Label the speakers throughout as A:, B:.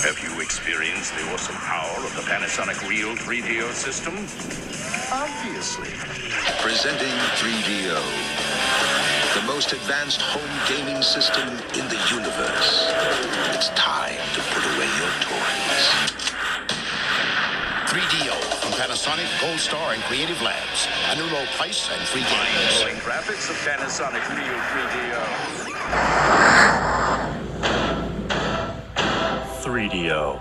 A: Have you experienced the awesome power of the Panasonic Cryo 3DO system? Obviously.
B: Presenting 3DO, the most advanced home gaming system in the universe. It's time to put away your toys.
C: 3DO from Panasonic, Gold Star, and Creative Labs. A new low price and free games.
A: Mind-blowing graphics of Panasonic Cryo 3DO.
D: 3DO.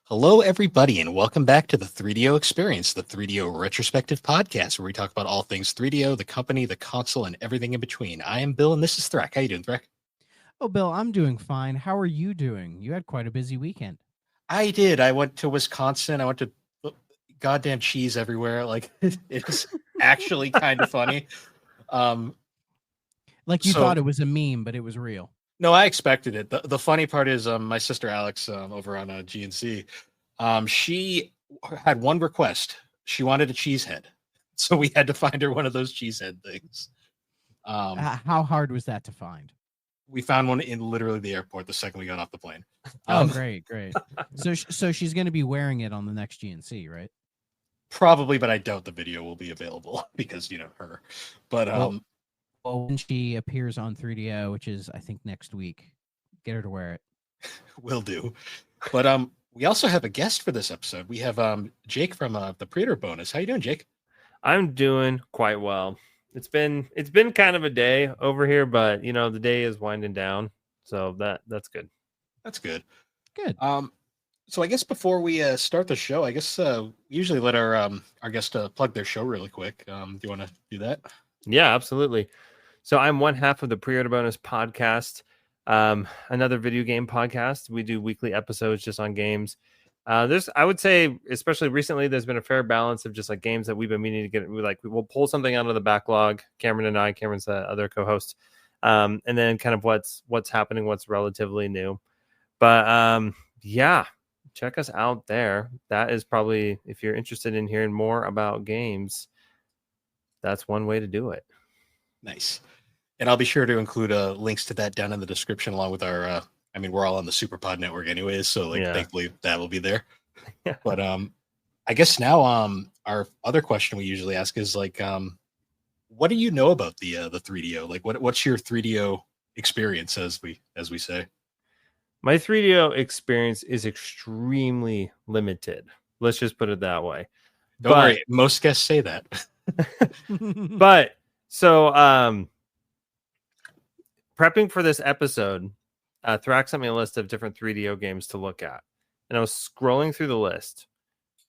E: Hello, everybody, and welcome back to the 3DO Experience, the 3DO Retrospective Podcast, where we talk about all things 3DO, the company, the console, and everything in between. I am Bill, and this is Threk. How you doing, Threk?
F: Oh, Bill, I'm doing fine. How are you doing? You had quite a busy weekend.
E: I did. I went to Wisconsin. I went to goddamn cheese everywhere. Like, it's actually kind of funny.
F: Like you thought it was a meme, but it was real.
E: No, I expected it. The funny part is my sister Alex over on GNC, she had one request. She wanted a cheese head. So we had to find her one of those cheese head things.
F: How hard was that to find?
E: We found one in literally the airport the second we got off the plane.
F: Great. So she's going to be wearing it on the next GNC, right?
E: Probably, but I doubt the video will be available because, you know, her. But
F: well, when she appears on 3DO, which is, I think, next week, get her to wear it.
E: Will do. But we also have a guest for this episode. We have Jake from the Pre-Order Bonus. How you doing, Jake?
G: I'm doing quite well. It's been kind of a day over here, but you know the day is winding down, so that's good.
E: That's good.
F: Good.
E: So I guess before we start the show, I guess usually let our guest plug their show really quick. Do you want to do that?
G: Yeah, absolutely. So I'm one half of the Pre-Order Bonus podcast, another video game podcast. We do weekly episodes just on games. I would say, especially recently, there's been a fair balance of just like games that we've been meaning to get. We'll pull something out of the backlog. Cameron's the other co-host, and then kind of what's happening, what's relatively new. But yeah, check us out there. That is probably, if you're interested in hearing more about games, that's one way to do it.
E: Nice. And I'll be sure to include links to that down in the description along with our we're all on the SuperPod network anyways, so thankfully that will be there.
G: Yeah.
E: But I guess now our other question we usually ask is like what do you know about the 3DO? Like what's your 3DO experience as we say?
G: My 3DO experience is extremely limited. Let's just put it that way.
E: Don't worry, most guests say that.
G: But so prepping for this episode, Thrax sent me a list of different 3DO games to look at. And I was scrolling through the list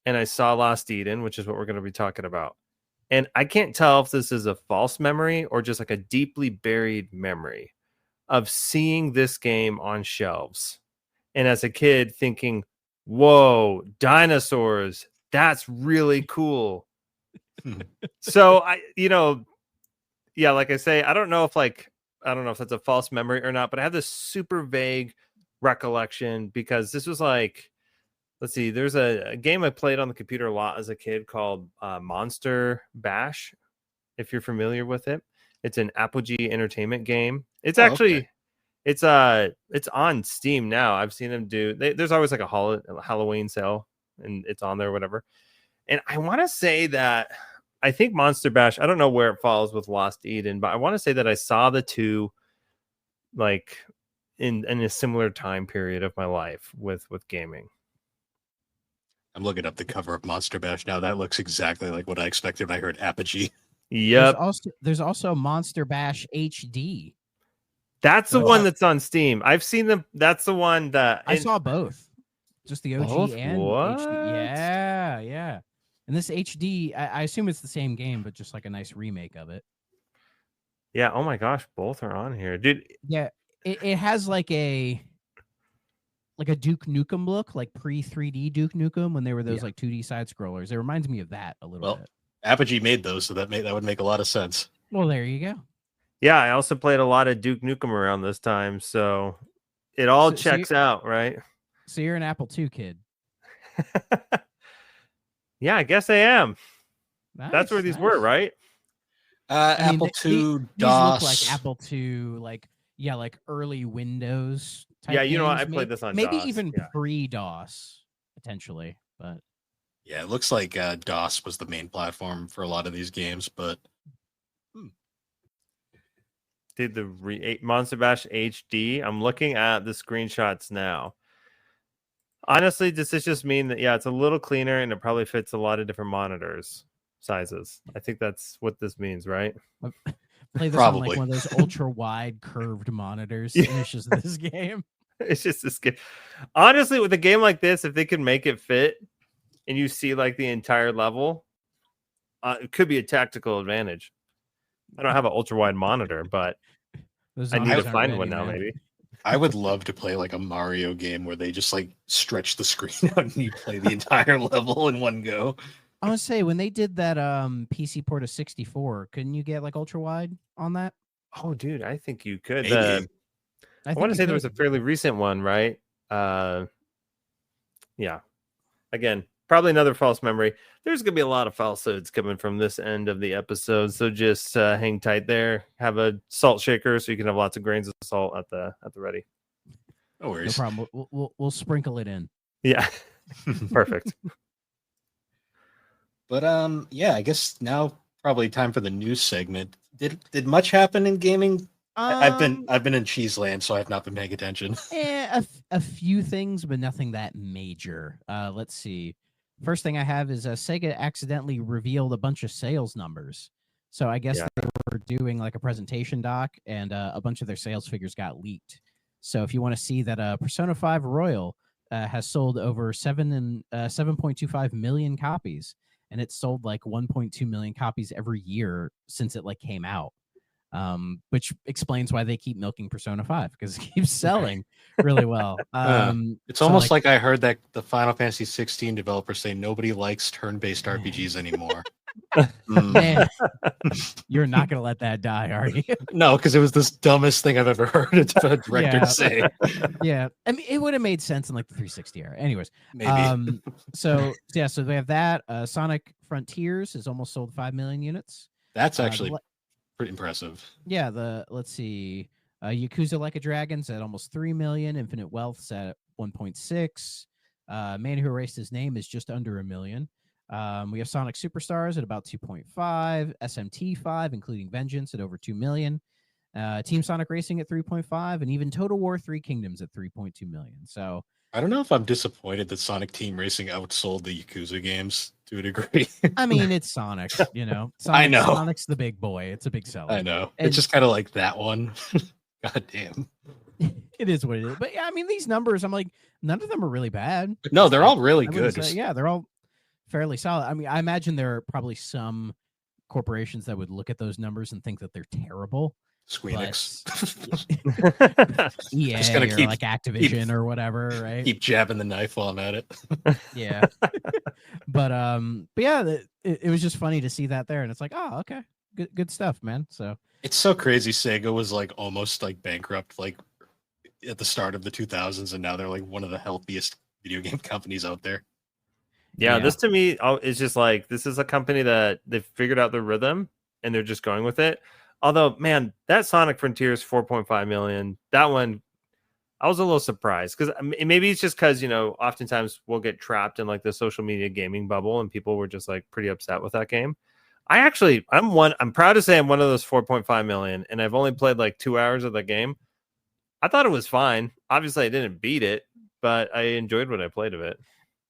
G: and I saw Lost Eden, which is what we're going to be talking about. And I can't tell if this is a false memory or just like a deeply buried memory of seeing this game on shelves. And as a kid thinking, whoa, dinosaurs, that's really cool. So like I say, I don't know if that's a false memory or not, but I have this super vague recollection because this was like, let's see, there's a game I played on the computer a lot as a kid called Monster Bash. If you're familiar with it, it's an Apogee Entertainment game. It's it's on Steam now. I've seen them there's always like a Halloween sale and it's on there, whatever. And I want to say that I think Monster Bash, I don't know where it falls with Lost Eden, but I want to say that I saw the two like in a similar time period of my life with gaming.
E: I'm looking up the cover of Monster Bash now. That looks exactly like what I expected when I heard Apogee.
G: Yep.
F: There's also Monster Bash HD.
G: That's the one that's on Steam. I've seen them. That's the one that
F: I saw both. Just the OG
G: both?
F: and
G: What?
F: HD. Yeah. And this HD, I assume it's the same game, but just like a nice remake of it.
G: Yeah. Oh my gosh, both are on here, dude.
F: Yeah, it has like a Duke Nukem look, like pre-3D Duke Nukem when they were those like 2D side scrollers. It reminds me of that a little bit.
E: Apogee made those, so that would make a lot of sense.
F: Well, there you go.
G: Yeah, I also played a lot of Duke Nukem around this time, so it all checks out, right?
F: So you're an Apple II kid.
G: Yeah, I guess I am.
F: Nice,
G: That's where these were, right?
F: I mean,
E: Apple II
F: these look
E: DOS.
F: like Apple II, like early Windows type
G: Yeah, you know what? I
F: games.
G: played this on
F: maybe
G: DOS.
F: even
G: Yeah.
F: pre-DOS potentially, but
E: Yeah, it looks like DOS was the main platform for a lot of these games, but
G: Did the Monster Bash HD? I'm looking at the screenshots now. Honestly, does this just mean that it's a little cleaner and it probably fits a lot of different monitors sizes? I think that's what this means, right?
F: play this on like
E: Probably.
F: one of those ultra wide curved monitors,
G: Yeah.
F: and it's just this game.
G: It's just this game. Honestly, with a game like this, if they can make it fit and you see like the entire level, it could be a tactical advantage. I don't have an ultra wide monitor, but
F: Those
G: I need to
F: zombies aren't
G: find
F: ready,
G: one now,
F: man.
G: maybe.
E: I would love to play like a Mario game where they just like stretch the screen out and you play the entire level in one go.
F: I want to say when they did that PC port of 64, couldn't you get like ultra wide on that?
G: Oh, dude, I think you could.
E: Maybe.
G: I want to say there was a fairly recent one, right? Yeah. Again, probably another false memory. There's going to be a lot of falsehoods coming from this end of the episode, so just hang tight there. Have a salt shaker so you can have lots of grains of salt at the ready.
E: No
F: No
E: worries.
F: problem. We'll sprinkle it in.
G: Yeah. Perfect.
E: But yeah, I guess now probably time for the news segment. Did much happen in gaming? I've been in cheese land, so I've not been paying attention.
F: A few things, but nothing that major. Let's see. First thing I have is Sega accidentally revealed a bunch of sales numbers. So I guess they were doing like a presentation doc, and a bunch of their sales figures got leaked. So if you want to see that, Persona 5 Royal has sold over 7.25 million copies, and it's sold like 1.2 million copies every year since it like came out. Which explains why they keep milking Persona 5 because it keeps selling really well.
E: It's almost like I heard that the Final Fantasy 16 developers say nobody likes turn-based RPGs anymore.
F: Man, you're not gonna let that die, are you?
E: No, because it was the dumbest thing I've ever heard a director say.
F: Yeah, I mean, it would have made sense in like the 360 era. Anyways,
E: Maybe.
F: so they have that. Sonic Frontiers has almost sold 5 million units.
E: That's actually pretty impressive.
F: Yeah, let's see. Yakuza Like a Dragon's at almost 3 million. Infinite Wealth's at 1.6. Man Who Erased His Name is just under 1 million. We have Sonic Superstars at about 2.5. SMT5, including Vengeance, at over 2 million. Team Sonic Racing at 3.5, and even Total War 3 Kingdoms at 3.2 million. So
E: I don't know if I'm disappointed that Sonic Team Racing outsold the Yakuza games to a degree.
F: I mean, it's Sonic, you know.
E: I know.
F: Sonic's the big boy. It's a big seller.
E: I know.
F: And
E: it's just kind of like that one. God damn.
F: It is what it is. But yeah, I mean, these numbers, I'm like, none of them are really bad.
E: No, they're all really
F: I wouldn't
E: good.
F: say- yeah, they're all fairly solid. I mean, I imagine there are probably some corporations that would look at those numbers and think that they're terrible.
E: Squeenix.
F: EA
E: Just gonna
F: or like Activision or whatever, right?
E: Keep jabbing the knife while I'm at it.
F: Yeah. but yeah, it was just funny to see that there, and it's like, oh, okay, good stuff, man. So
E: It's so crazy. Sega was like almost like bankrupt like at the start of the 2000s, and now they're like one of the healthiest video game companies out there.
G: Yeah, this to me is just like, this is a company that they've figured out their rhythm and they're just going with it. Although, man, that Sonic Frontiers 4.5 million, that one, I was a little surprised because maybe it's just because, you know, oftentimes we'll get trapped in like the social media gaming bubble and people were just like pretty upset with that game. I'm proud to say I'm one of those 4.5 million, and I've only played like 2 hours of the game. I thought it was fine. Obviously, I didn't beat it, but I enjoyed what I played of it.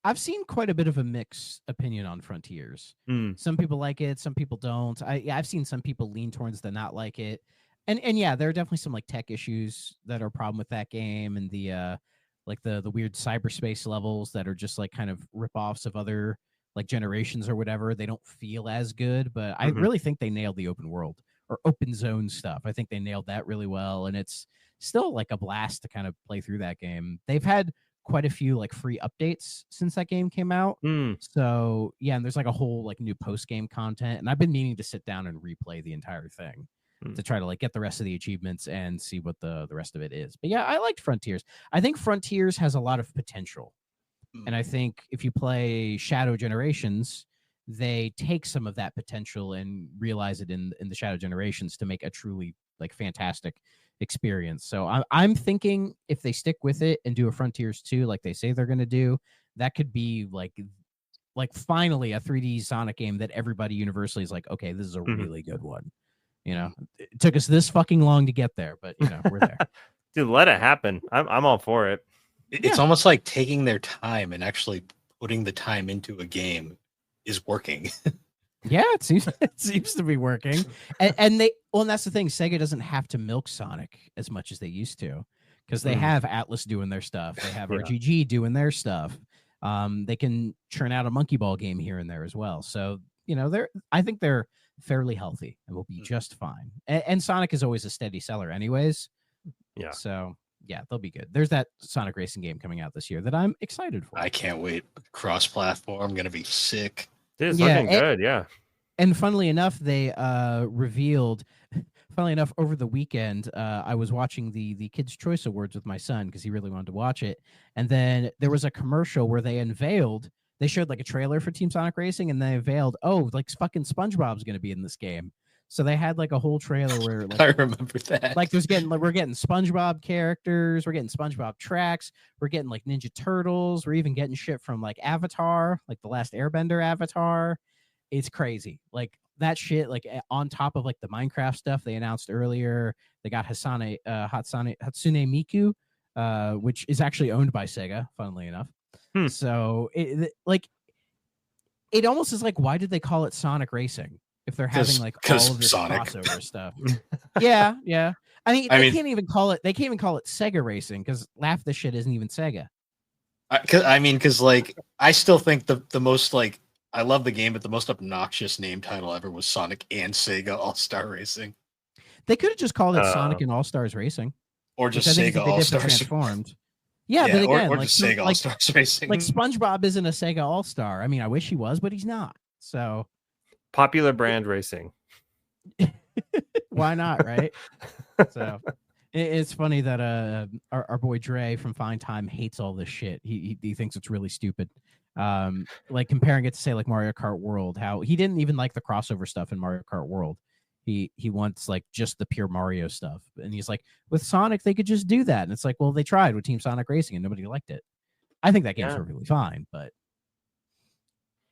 F: I've seen quite a bit of a mixed opinion on Frontiers. Some people like it, some people don't. I've seen some people lean towards the not like it. And yeah, there are definitely some like tech issues that are a problem with that game, and the like the weird cyberspace levels that are just like kind of ripoffs of other like generations or whatever. They don't feel as good, but I really think they nailed the open world or open zone stuff. I think they nailed that really well, and it's still like a blast to kind of play through that game. They've had quite a few like free updates since that game came out. So yeah, and there's like a whole like new post game content, and I've been meaning to sit down and replay the entire thing to try to like get the rest of the achievements and see what the rest of it is. But yeah, I liked Frontiers. I think Frontiers has a lot of potential, and I think if you play Shadow Generations they take some of that potential and realize it in the Shadow Generations to make a truly like fantastic experience. So I'm thinking if they stick with it and do a Frontiers 2 like they say they're going to do, that could be like finally a 3D Sonic game that everybody universally is like, okay, this is a really good one. You know, it took us this fucking long to get there, but you know, we're there.
G: Dude, let it happen. I'm all for it.
E: It's almost like taking their time and actually putting the time into a game is working.
F: Yeah, it seems to be working. And that's the thing. Sega doesn't have to milk Sonic as much as they used to, because they have Atlas doing their stuff. They have RGG doing their stuff. They can churn out a Monkey Ball game here and there as well. So, you know, I think they're fairly healthy and will be just fine. And Sonic is always a steady seller anyways.
G: Yeah.
F: So yeah, they'll be good. There's that Sonic racing game coming out this year that I'm excited for.
E: I can't wait. Cross-platform, gonna be sick.
G: It's looking good, yeah.
F: And funnily enough, they revealed. Funnily enough, over the weekend, I was watching the Kids' Choice Awards with my son because he really wanted to watch it. And then there was a commercial where they showed like a trailer for Team Sonic Racing, and they unveiled, like fucking SpongeBob's going to be in this game. So they had like a whole trailer where like,
E: I remember that.
F: Like we're getting SpongeBob characters, we're getting SpongeBob tracks, we're getting like Ninja Turtles, we're even getting shit from like Avatar, like the last Airbender Avatar. It's crazy. Like that shit, like on top of like the Minecraft stuff they announced earlier. They got Hatsune Miku, which is actually owned by Sega, funnily enough. So it almost is like, why did they call it Sonic Racing if they're having like all of this
E: Sonic
F: crossover stuff? Yeah. I mean, they can't even call it Sega Racing because half the shit isn't even Sega.
E: Because like I still think the most like, I love the game, but the most obnoxious name title ever was Sonic and Sega All-Star Racing.
F: They could have just called it Sonic and All-Stars Racing.
E: Or just Sega All-Stars.
F: Transformed. Yeah, but again,
E: or just Sega All-Stars Racing.
F: Like SpongeBob isn't a Sega All-Star. I mean, I wish he was, but he's not. So
G: popular brand racing.
F: Why not, right? So it's funny that our boy Dre from Fine Time hates all this shit. He thinks it's really stupid. Like comparing it to say like Mario Kart World, how he didn't even like the crossover stuff in Mario Kart World. He wants like just the pure Mario stuff, and he's like, with Sonic they could just do that, and it's like, well, they tried with Team Sonic Racing and nobody liked it. I think that game's perfectly fine, but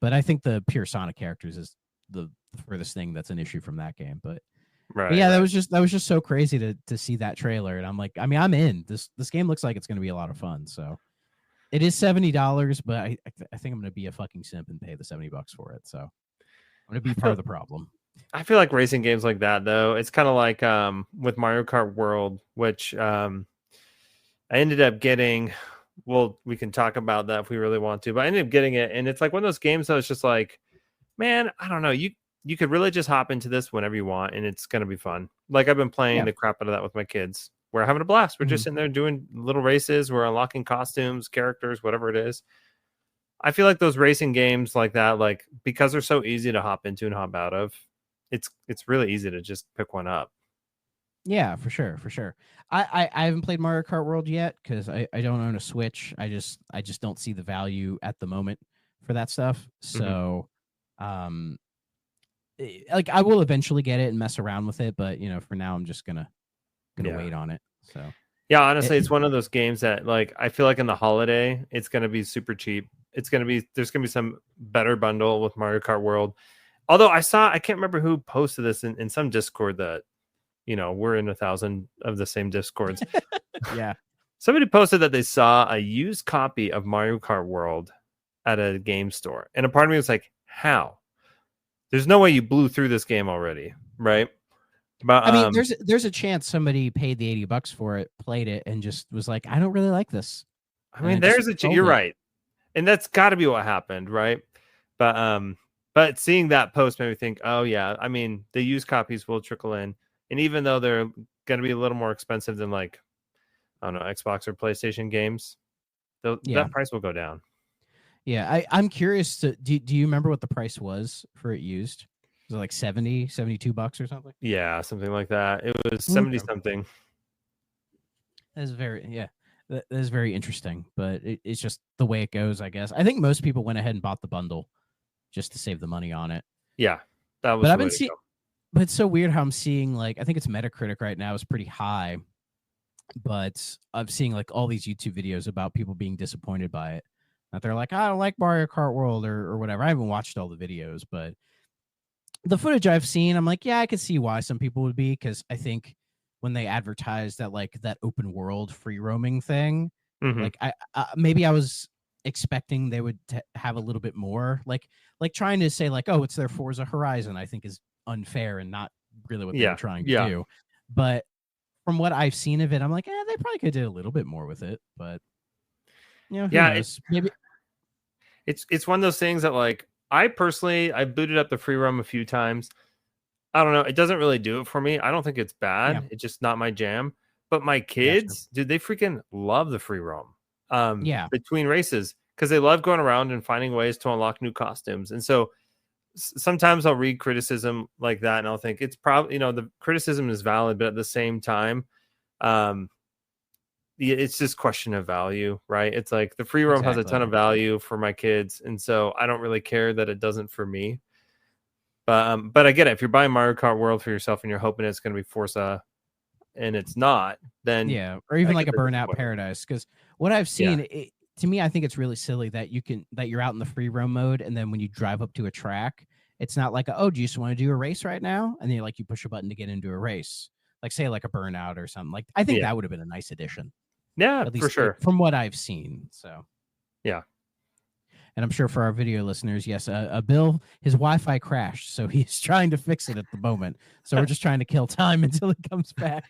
F: I think the pure Sonic characters is the furthest thing that's an issue from that game. But that was just so crazy to see that trailer, and I'm like, I mean, I'm in this game. Looks like it's going to be a lot of fun. So it is $70, but I think I'm going to be a fucking simp and pay the $70 for it. So I'm going to be part of the problem.
G: I feel like racing games like that, though, it's kind of like with Mario Kart World, which I ended up getting. Well, we can talk about that if we really want to, but I ended up getting it, and it's like one of those games that was just like, man, I don't know, you could really just hop into this whenever you want, and it's gonna be fun. Like I've been playing the crap out of that with my kids. We're having a blast. We're just sitting there doing little races. We're unlocking costumes, characters, whatever it is. I feel like those racing games like that, like because they're so easy to hop into and hop out of, it's really easy to just pick one up.
F: Yeah, for sure. I haven't played Mario Kart World yet because I don't own a Switch. I just don't see the value at the moment for that stuff. So, like I will eventually get it and mess around with it, but you know, for now I'm just gonna wait on it. So
G: yeah, honestly, it's one of those games that like I feel like in the holiday it's gonna be super cheap. There's gonna be some better bundle with Mario Kart World. Although I can't remember who posted this in some Discord that, you know, we're in 1,000 of the same Discords.
F: Yeah.
G: Somebody posted that they saw a used copy of Mario Kart World at a game store. And a part of me was like, how? There's no way you blew through this game already, right? But
F: I mean, there's a chance somebody paid the $80 for it, played it, and just was like, I don't really like this.
G: I mean, you're right. And that's got to be what happened, right? But seeing that post made me think, oh yeah, I mean, the used copies will trickle in. And even though they're going to be a little more expensive than like, I don't know, Xbox or PlayStation games, that price will go down. Yeah,
F: I'm curious do you remember what the price was for it used? Was it like $72 or something?
G: Yeah, something like that. It was 70 something.
F: That is very interesting, but it's just the way it goes, I guess. I think most people went ahead and bought the bundle just to save the money on it.
G: Yeah, that was.
F: But
G: the
F: I've
G: way
F: been
G: to
F: seeing,
G: go.
F: but it's so weird how I'm seeing like I think it's Metacritic right now is pretty high, but I'm seeing like all these YouTube videos about people being disappointed by it. That they're like, I don't like Mario Kart World or whatever. I haven't watched all the videos, but the footage I've seen, I'm like, yeah, I could see why some people would be, because I think when they advertised that like that open world free roaming thing,
G: Mhm.
F: like I maybe I was expecting they would have a little bit more, like trying to say like, oh, it's their Forza Horizon, I think is unfair and not really what they were trying to do. But from what I've seen of it, I'm like, they probably could do a little bit more with it, but who knows? Maybe
G: It's one of those things that like I personally I booted up the free roam a few times. I don't know. It doesn't really do it for me. I don't think it's bad.
F: Yeah.
G: It's just not my jam. But my kids, dude, they freaking love the free roam. Between races, because they love going around and finding ways to unlock new costumes. And so sometimes I'll read criticism like that and I'll think it's probably, the criticism is valid, but at the same time, it's just question of value, right? It's like the free roam has a ton of value for my kids, and so I don't really care that it doesn't for me. But I get it. If you're buying Mario Kart World for yourself and you're hoping it's going to be Forza, and it's not, then
F: or even like a Burnout Paradise. Because what I've seen, to me, I think it's really silly that you're out in the free roam mode, and then when you drive up to a track, it's not like, do you just want to do a race right now? And then you push a button to get into a race, like say like a Burnout or something. Like I think that would have been a nice addition.
G: Yeah,
F: at least
G: for sure.
F: From what I've seen, so
G: yeah.
F: And I'm sure for our video listeners, yes, Bill, his Wi-Fi crashed, so he's trying to fix it at the moment. So we're just trying to kill time until it comes back.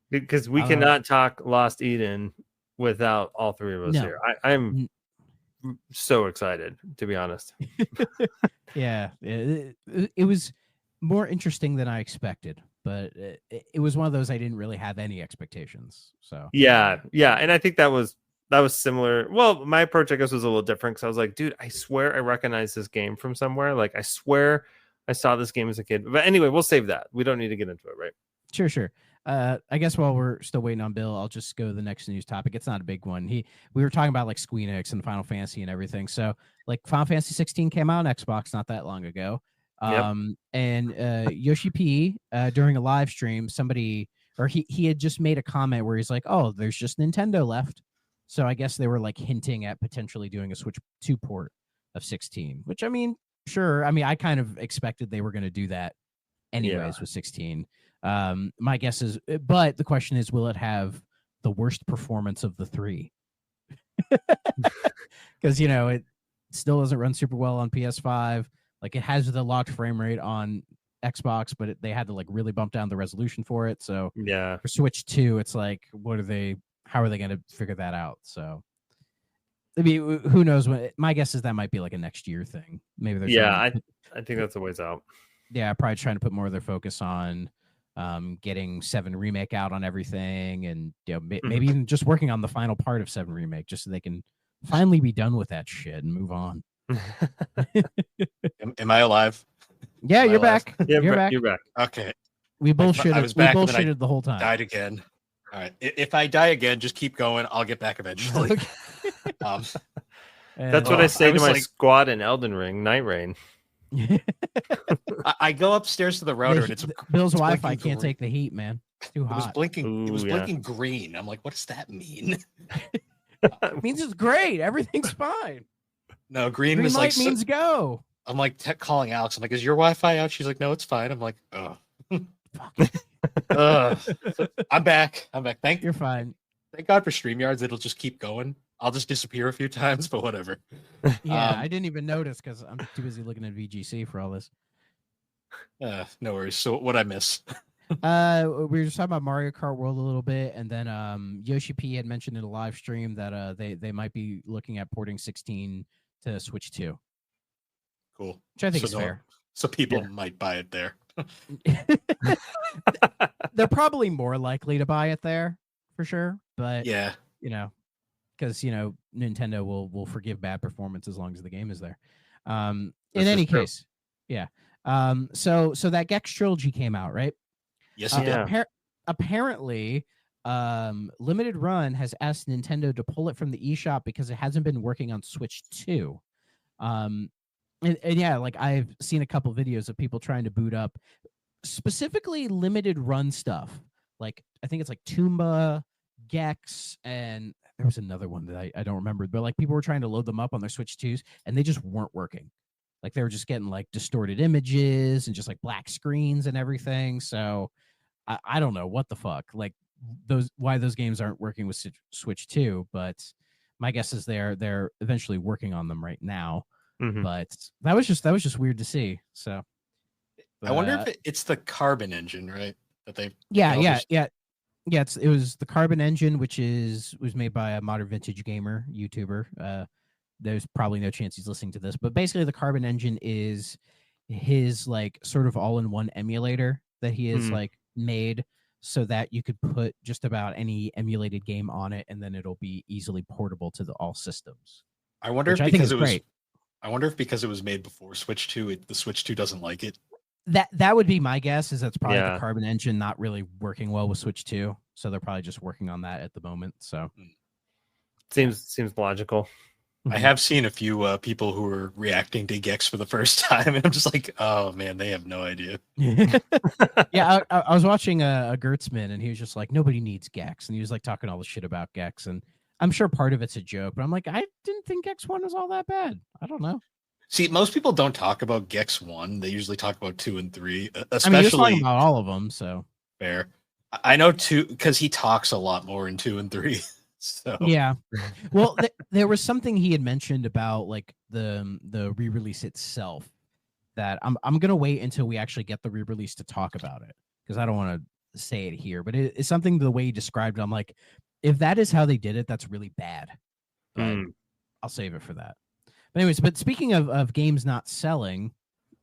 G: Because we cannot talk Lost Eden without all three of us here. I'm so excited, to be honest.
F: Yeah, it was more interesting than I expected, but it was one of those I didn't really have any expectations. So
G: yeah, and I think that was similar. Well, my approach, I guess, was a little different because I was like, dude, I swear I recognize this game from somewhere. Like, I swear I saw this game as a kid. But anyway, we'll save that. We don't need to get into it, right?
F: Sure. I guess while we're still waiting on Bill, I'll just go to the next news topic. It's not a big one. We were talking about like Squeenix and Final Fantasy and everything. So like Final Fantasy 16 came out on Xbox not that long ago. And Yoshi P during a live stream, somebody or he had just made a comment where he's like, oh, there's just Nintendo left. So I guess they were like hinting at potentially doing a Switch 2 port of 16, which I mean, sure. I mean, I kind of expected they were going to do that anyways with 16. My guess is, but the question is, will it have the worst performance of the three? Because, it still doesn't run super well on PS5. Like it has the locked frame rate on Xbox, but they had to like really bump down the resolution for it. So for Switch 2, it's like, how are they going to figure that out? So I mean, who knows? My guess is that might be like a next year thing. Maybe they're
G: I think that's a ways out.
F: Yeah, probably trying to put more of their focus on getting 7 Remake out on everything, and maybe even just working on the final part of 7 Remake, just so they can finally be done with that shit and move on.
E: Am I alive?
F: Yeah, you're back.
G: You're back.
E: Okay.
F: We bullshitted.
E: I was back,
F: we bullshitted the whole time.
E: Died again. All right. If I die again, just keep going. I'll get back eventually.
G: That's what I say to my squad in Elden Ring, Night Rain.
E: I go upstairs to the router, and it's
F: Bill's Wi-Fi can't take the heat, man. It's too hot.
E: It was blinking. It was blinking green. I'm like, what does that mean?
F: It means it's great. Everything's fine.
E: No, green was
F: light means go.
E: I'm like calling Alex. I'm like, is your Wi-Fi out? She's like, no, it's fine. I'm like, oh. I'm back.
F: You're fine.
E: Thank God for StreamYards. It'll just keep going. I'll just disappear a few times, but whatever.
F: Yeah, I didn't even notice because I'm too busy looking at VGC for all this.
E: No worries. So what I miss?
F: We were just talking about Mario Kart World a little bit, and then Yoshi P had mentioned in a live stream that they might be looking at porting 16 to Switch 2.
E: Cool.
F: Which I think is fair.
E: So people might buy it there.
F: They're probably more likely to buy it there for sure, but because Nintendo will forgive bad performance as long as the game is there. In any case, so that Gex trilogy came out, right?
E: Yes, it did.
F: Apparently, Limited Run has asked Nintendo to pull it from the eShop because it hasn't been working on Switch 2. And yeah, like I've seen a couple videos of people trying to boot up specifically limited run stuff. Like I think it's like Tumba, Gex, and there was another one that I don't remember, but like people were trying to load them up on their Switch 2s and they just weren't working. Like they were just getting like distorted images and just like black screens and everything. So I don't know what the fuck, like why those games aren't working with Switch 2, but my guess is they're eventually working on them right now.
G: Mhm.
F: But that was just weird to see. So
E: I wonder if it's the Carbon engine, right? That they
F: yeah. It was the Carbon engine, which was made by a Modern Vintage Gamer YouTuber. There's probably no chance he's listening to this, but basically the Carbon engine is his like sort of all-in-one emulator that he has like made so that you could put just about any emulated game on it, and then it'll be easily portable to all systems.
E: I wonder if
F: I think
E: because
F: is
E: it was
F: great.
E: I wonder if because it was made before Switch 2, the Switch 2 doesn't like it.
F: That would be my guess, is that's probably
G: Yeah.
F: the Carbon engine not really working well with Switch 2, so they're probably just working on that at the moment. So
G: Seems logical.
E: I have seen a few people who are reacting to Gex for the first time, and I'm just like, oh man, they have no idea.
F: yeah, I was watching a Gertzman, and he was just like, nobody needs Gex, and he was like talking all the shit about Gex, and I'm sure part of it's a joke, but I'm like, I didn't think Gex 1 was all that bad. I don't know.
E: See, most people don't talk about Gex 1. They usually talk about 2 and 3, especially.
F: I mean, you're talking about all of them, so
E: fair. I know 2 because he talks a lot more in 2 and 3. So
F: yeah. Well, there was something he had mentioned about like the re-release itself that I'm gonna wait until we actually get the re-release to talk about it, because I don't want to say it here, but it's something the way he described it. I'm like, if that is how they did it, that's really bad. But I'll save it for that. But anyways, but speaking of games not selling,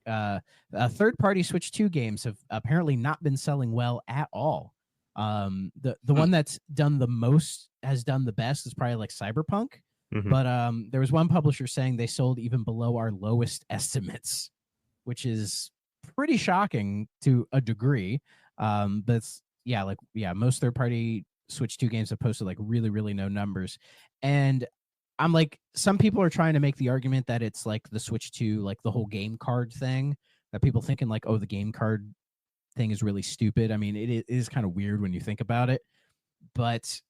F: third-party Switch 2 games have apparently not been selling well at all. The one that's done has done the best is probably like Cyberpunk. But there was one publisher saying they sold even below our lowest estimates, which is pretty shocking to a degree. But most third-party Switch 2 games have posted like really, really no numbers. And I'm like, some people are trying to make the argument that it's like the Switch 2, like the whole game card thing, that people thinking like, oh, the game card thing is really stupid. I mean, it is kind of weird when you think about it. But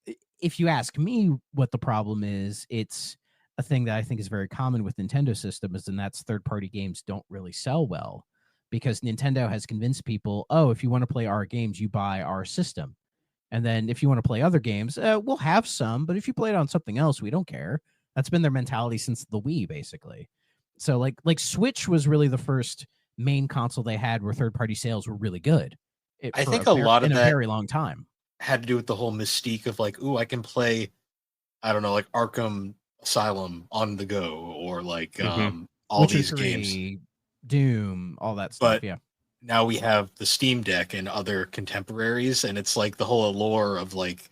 F: if you ask me what the problem is, it's a thing that I think is very common with Nintendo systems, and that's third-party games don't really sell well, because Nintendo has convinced people, oh, if you want to play our games, you buy our system. And then if you want to play other games, we'll have some, but if you play it on something else, we don't care. That's been their mentality since the Wii, basically. So like Switch was really the first main console they had where third-party sales were really good.
E: I think a lot of
F: in a
E: that
F: very long time
E: had to do with the whole mystique of like, ooh, I can play, I don't know, like Arkham Asylum on the go, or like all
F: Witcher
E: these
F: 3,
E: games,
F: Doom, all that stuff.
E: But
F: yeah.
E: Now we have the Steam Deck and other contemporaries, and it's like the whole allure of like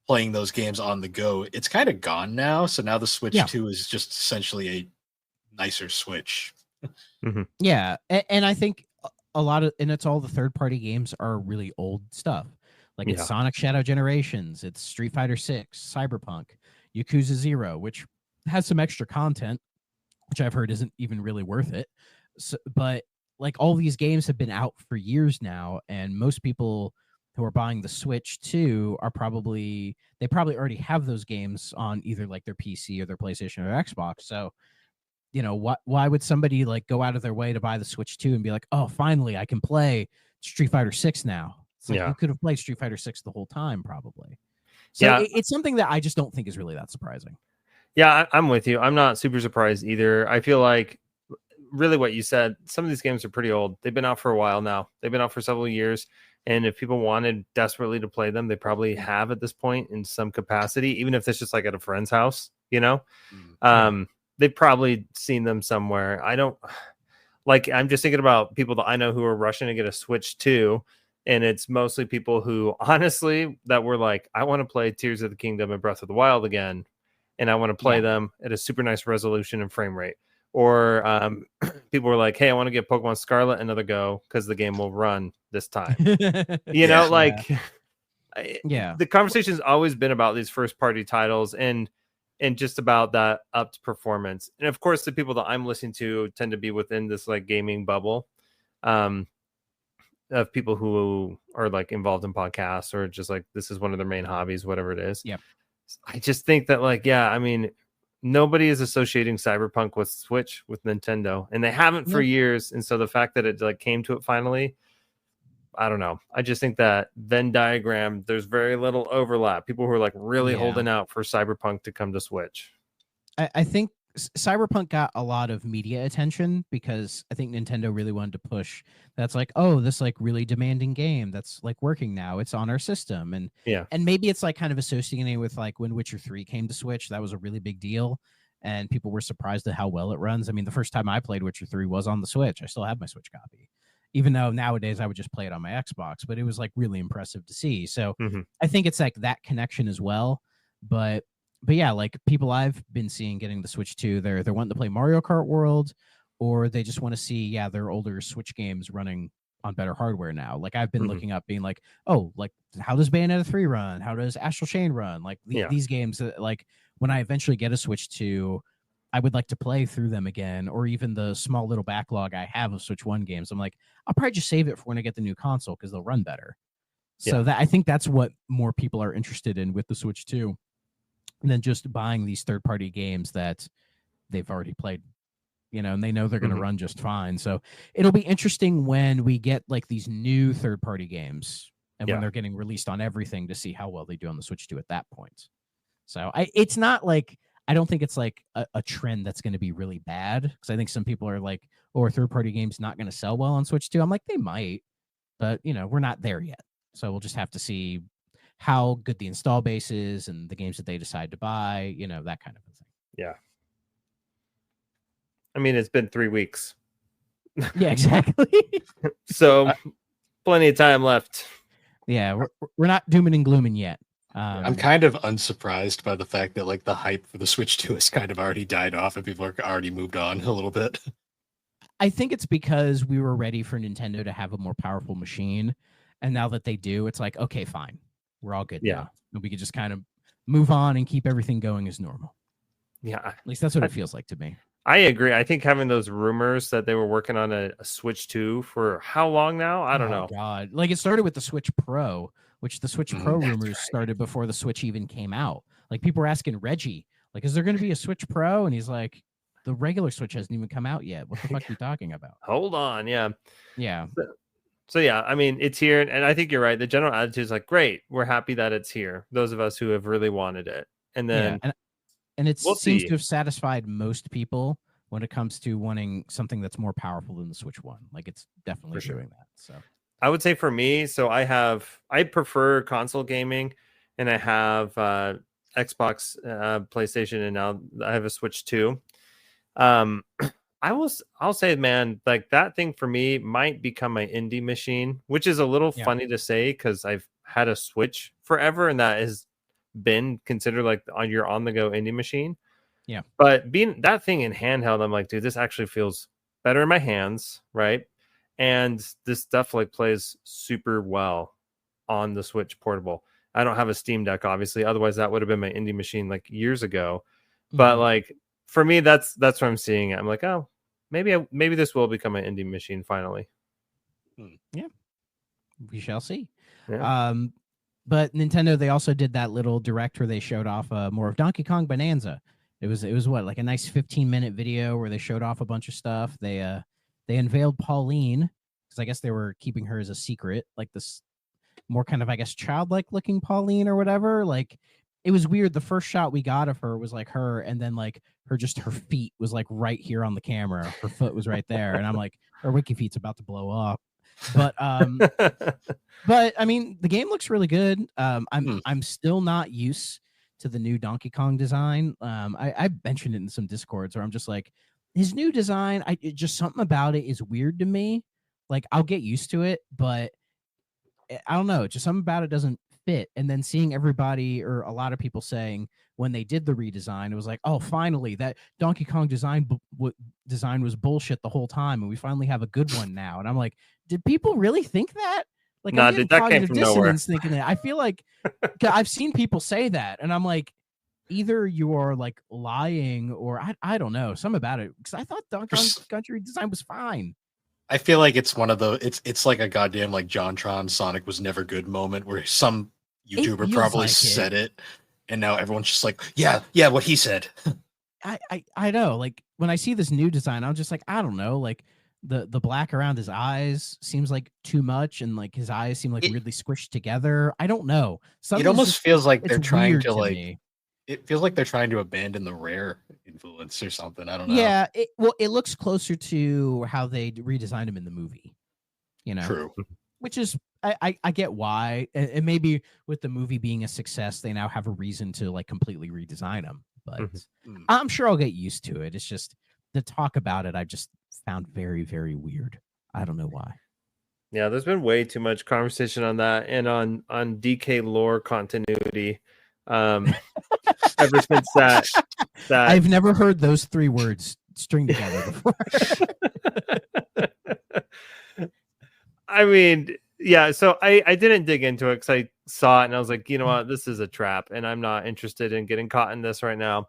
E: playing those games on the go. It's kind of gone now. So now the Switch 2 is just essentially a nicer Switch.
F: Yeah, and I think a lot of, and it's all the third-party games are really old stuff. Like it's Sonic Shadow Generations, it's Street Fighter 6, Cyberpunk, Yakuza 0, which has some extra content, which I've heard isn't even really worth it. So, but like all these games have been out for years now, and most people who are buying the Switch 2 are probably already have those games on either like their PC or their PlayStation or Xbox. So, you know, why would somebody like go out of their way to buy the Switch 2 and be like, oh, finally I can play Street Fighter 6 now? It's like you could have played Street Fighter 6 the whole time, probably. So it's something that I just don't think is really that surprising.
G: Yeah, I'm with you. I'm not super surprised either. I feel like really what you said, some of these games are pretty old. They've been out for a while now. They've been out for several years. And if people wanted desperately to play them, they probably have at this point in some capacity, even if it's just like at a friend's house, you know? They've probably seen them somewhere. I'm just thinking about people that I know who are rushing to get a Switch 2. And it's mostly people who, honestly, that were like, I want to play Tears of the Kingdom and Breath of the Wild again. And I want to play them at a super nice resolution and frame rate. Or people were like, hey, I want to get Pokemon Scarlet another go because the game will run this time. You know, like, the conversation's always been about these first party titles. And and just about that upped performance. And of course, the people that I'm listening to tend to be within this like gaming bubble, of people who are like involved in podcasts or just like this is one of their main hobbies, whatever it is.
F: Yep.
G: I just think that like, yeah, I mean, nobody is associating Cyberpunk with Switch with Nintendo, and they haven't for years. And so the fact that it like came to it finally, I don't know. I just think that Venn diagram, there's very little overlap. People who are like really holding out for Cyberpunk to come to Switch.
F: I think Cyberpunk got a lot of media attention because I think Nintendo really wanted to push that's like, oh, this like really demanding game that's like working now. It's on our system. And and maybe it's like kind of associating with like when Witcher 3 came to Switch, that was a really big deal. And people were surprised at how well it runs. I mean, the first time I played Witcher 3 was on the Switch. I still have my Switch copy, even though nowadays I would just play it on my Xbox, but it was like really impressive to see. So I think it's like that connection as well. But yeah, like people I've been seeing getting the Switch 2, they're wanting to play Mario Kart World, or they just want to see, their older Switch games running on better hardware now. Like I've been looking up being like, oh, like how does Bayonetta 3 run? How does Astral Chain run? Like these games that like when I eventually get a Switch 2, I would like to play through them again, or even the small little backlog I have of Switch 1 games. I'm like, I'll probably just save it for when I get the new console because they'll run better. So that I think that's what more people are interested in with the Switch 2 than just buying these third-party games that they've already played, and they know they're going to run just fine. So it'll be interesting when we get like these new third-party games and when they're getting released on everything to see how well they do on the Switch 2 at that point. So it's not like, I don't think it's like a trend that's going to be really bad, because I think some people are like, oh, are third-party games not going to sell well on Switch 2? I'm like, they might, but we're not there yet. So we'll just have to see how good the install base is and the games that they decide to buy, that kind of a thing.
G: Yeah. I mean, it's been 3 weeks.
F: Yeah, exactly.
G: So plenty of time left.
F: Yeah, we're not dooming and glooming yet.
E: I'm kind of unsurprised by the fact that like the hype for the Switch 2 has kind of already died off and people are already moved on a little bit.
F: I think it's because we were ready for Nintendo to have a more powerful machine. And now that they do, it's like, okay, fine. We're all good now. And we could just kind of move on and keep everything going as normal.
G: Yeah.
F: At least that's what it feels like to me.
G: I agree. I think having those rumors that they were working on a Switch 2 for how long now? I don't know.
F: God. Like it started with the Switch Pro, which the Switch Pro rumors started before the Switch even came out. Like people were asking Reggie, like, is there going to be a Switch Pro? And he's like, the regular Switch hasn't even come out yet. What the fuck are you talking about?
G: Hold on. Yeah.
F: Yeah.
G: So yeah, I mean, it's here, and I think you're right. The general attitude is like, great, we're happy that it's here. Those of us who have really wanted it, and then
F: and it seems to have satisfied most people when it comes to wanting something that's more powerful than the Switch 1. Like it's definitely doing that. So
G: I would say for me, so I prefer console gaming, and I have Xbox, PlayStation, and now I have a Switch 2. I'll say, man, like that thing for me might become my indie machine, which is a little funny to say because I've had a Switch forever and that has been considered like your on the go indie machine.
F: Yeah.
G: But being that thing in handheld, I'm like, dude, this actually feels better in my hands. Right. And this stuff like plays super well on the Switch portable. I don't have a Steam Deck, obviously. Otherwise, that would have been my indie machine like years ago. But like, for me, that's what I'm seeing. I'm like, oh, maybe this will become an indie machine finally.
F: Yeah, we shall see.
G: Yeah.
F: But Nintendo, they also did that little direct where they showed off more of Donkey Kong Bonanza. It was what, like a nice 15-minute video where they showed off a bunch of stuff. They unveiled Pauline, because I guess they were keeping her as a secret, like this more kind of, I guess, childlike looking Pauline or whatever. Like it was weird. The first shot we got of her was like her, and then like her feet was like right here on the camera. Her foot was right there, and I'm like, her wiki feet's about to blow up. But but I mean, the game looks really good. I'm still not used to the new Donkey Kong design. I mentioned it in some Discords where I'm just like, his new design, just something about it is weird to me. Like I'll get used to it, but I don't know, just something about it doesn't fit. And then seeing everybody or a lot of people saying when they did the redesign, it was like, oh, finally, that Donkey Kong design was bullshit the whole time, and we finally have a good one now. And I'm like, did people really think that? Like,
G: no, dude, that came from nowhere.
F: Thinking that. I feel like I've seen people say that, and I'm like, either you are like lying or I don't know, some about it, because I thought Donkey Kong Country design was fine.
E: I feel like it's one of the it's like a goddamn like JonTron Sonic was never good moment where some YouTuber
F: feels
E: probably
F: like
E: said it, and now everyone's just like, yeah, what he said.
F: I know, like when I see this new design, I'm just like, I don't know, like the black around his eyes seems like too much, and like his eyes seem like weirdly squished together. I don't know.
E: It almost feels like they're trying to like.
F: Me.
E: It feels like they're trying to abandon the Rare influence or something. I don't know.
F: Yeah, it looks closer to how they redesigned him in the movie. You know,
E: True.
F: Which is I get why, and maybe with the movie being a success, they now have a reason to like completely redesign him. But I'm sure I'll get used to it. It's just the talk about it I just found very, very weird. I don't know why.
G: Yeah, there's been way too much conversation on that and on DK lore continuity. Ever since that
F: I've never heard those three words string together before.
G: I mean, yeah, so I didn't dig into it because I saw it and I was like, you know what, this is a trap and I'm not interested in getting caught in this right now.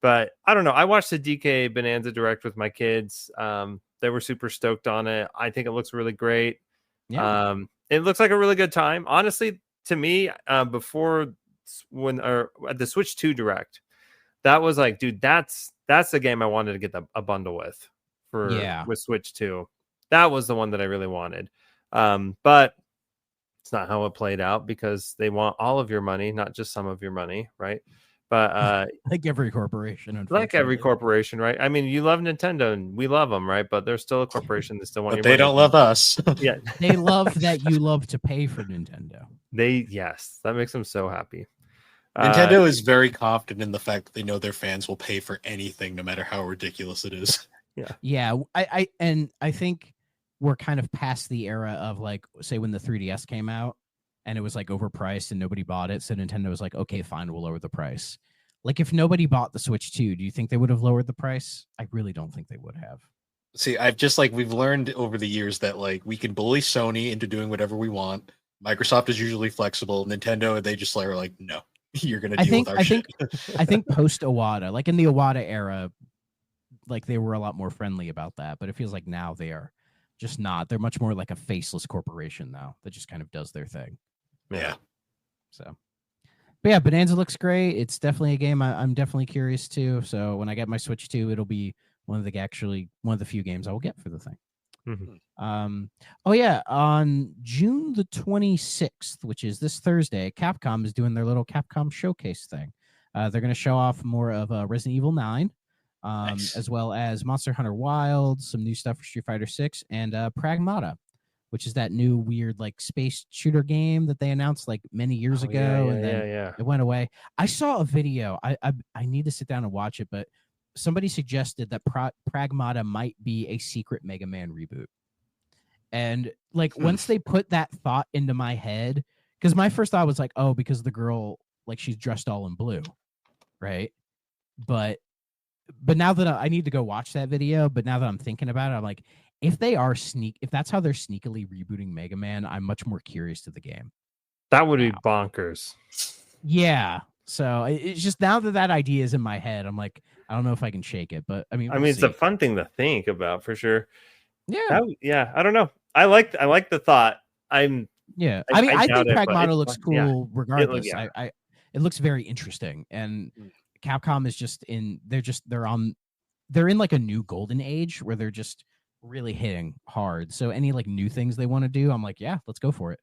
G: But I don't know. I watched the DK Bonanza Direct with my kids. They were super stoked on it. I think it looks really great. Yeah. It looks like a really good time. Honestly, to me, before when or at the Switch 2 Direct, that was like, dude, that's the game I wanted to get a bundle with with Switch 2. That was the one that I really wanted. But it's not how it played out because they want all of your money, not just some of your money, right? But
F: like every corporation,
G: right? I mean, you love Nintendo and we love them, right? But they're still a corporation that still want your
E: money. They don't love us.
G: Yeah,
F: they love that you love to pay for Nintendo.
G: Yes, that makes them so happy.
E: Nintendo is very confident in the fact that they know their fans will pay for anything, no matter how ridiculous it is.
F: Yeah. I think we're kind of past the era of like, say, when the 3DS came out and it was like overpriced and nobody bought it. So Nintendo was like, okay, fine, we'll lower the price. Like if nobody bought the Switch 2, do you think they would have lowered the price? I really don't think they would have.
E: See, I've just like, we've learned over the years that like we can bully Sony into doing whatever we want. Microsoft is usually flexible. Nintendo, they just are like, no, you're going to deal with our shit.
F: I think post Iwata, like in the Iwata era, like they were a lot more friendly about that, but it feels like now they are just not. They're much more like a faceless corporation now that just kind of does their thing.
E: Yeah.
F: So, but yeah, Bonanza looks great. It's definitely a game I'm definitely curious to. So when I get my Switch 2, it'll be one of the few games I will get for the thing. Oh yeah, on June the 26th, which is this Thursday, Capcom is doing their little Capcom showcase thing. They're going to show off more of Resident Evil 9. Nice. As well as Monster Hunter Wilds, some new stuff for Street Fighter 6, and Pragmata, which is that new weird like space shooter game that they announced like many years ago, and then it went away. I saw a video. I need to sit down and watch it, but somebody suggested that Pragmata might be a secret Mega Man reboot. And like once they put that thought into my head, because my first thought was like, oh, because the girl, like she's dressed all in blue, right? But now that I need to go watch that video, but now that I'm thinking about it, I'm like, if that's how they're sneakily rebooting Mega Man, I'm much more curious to the game.
G: That would be bonkers.
F: Yeah. So it's just now that idea is in my head, I'm like, I don't know if I can shake it, but I mean,
G: it's a fun thing to think about for sure.
F: Yeah.
G: I don't know. I like the thought. I think
F: Pragmata looks cool regardless. It looks very interesting, and Capcom is they're in like a new golden age where they're just really hitting hard. So any like new things they want to do, I'm like, yeah, let's go for it.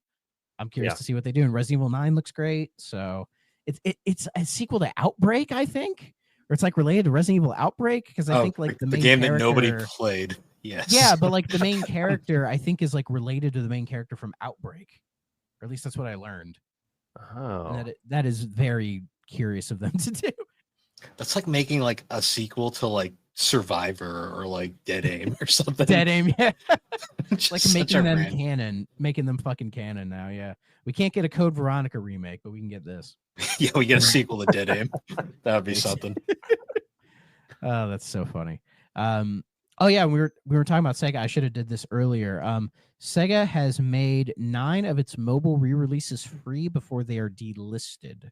F: I'm curious to see what they do. And Resident Evil 9 looks great. So it's a sequel to Outbreak, I think, or it's like related to Resident Evil Outbreak, because I think like the main
E: game
F: character,
E: that nobody played. Yes.
F: Yeah, but like the main character, I think, is like related to the main character from Outbreak, or at least that's what I learned.
G: Oh,
F: and that is very curious of them to do.
E: That's like making like a sequel to like Survivor or like Dead Aim or something.
F: Dead Aim, yeah. Like making them canon, making them fucking canon now. Yeah, we can't get a Code Veronica remake, but we can get this.
E: Yeah, we get a sequel to Dead Aim. That would be something.
F: Oh, that's so funny. Oh yeah, we were talking about Sega. I should have did this earlier. Sega has made 9 of its mobile re-releases free before they are delisted.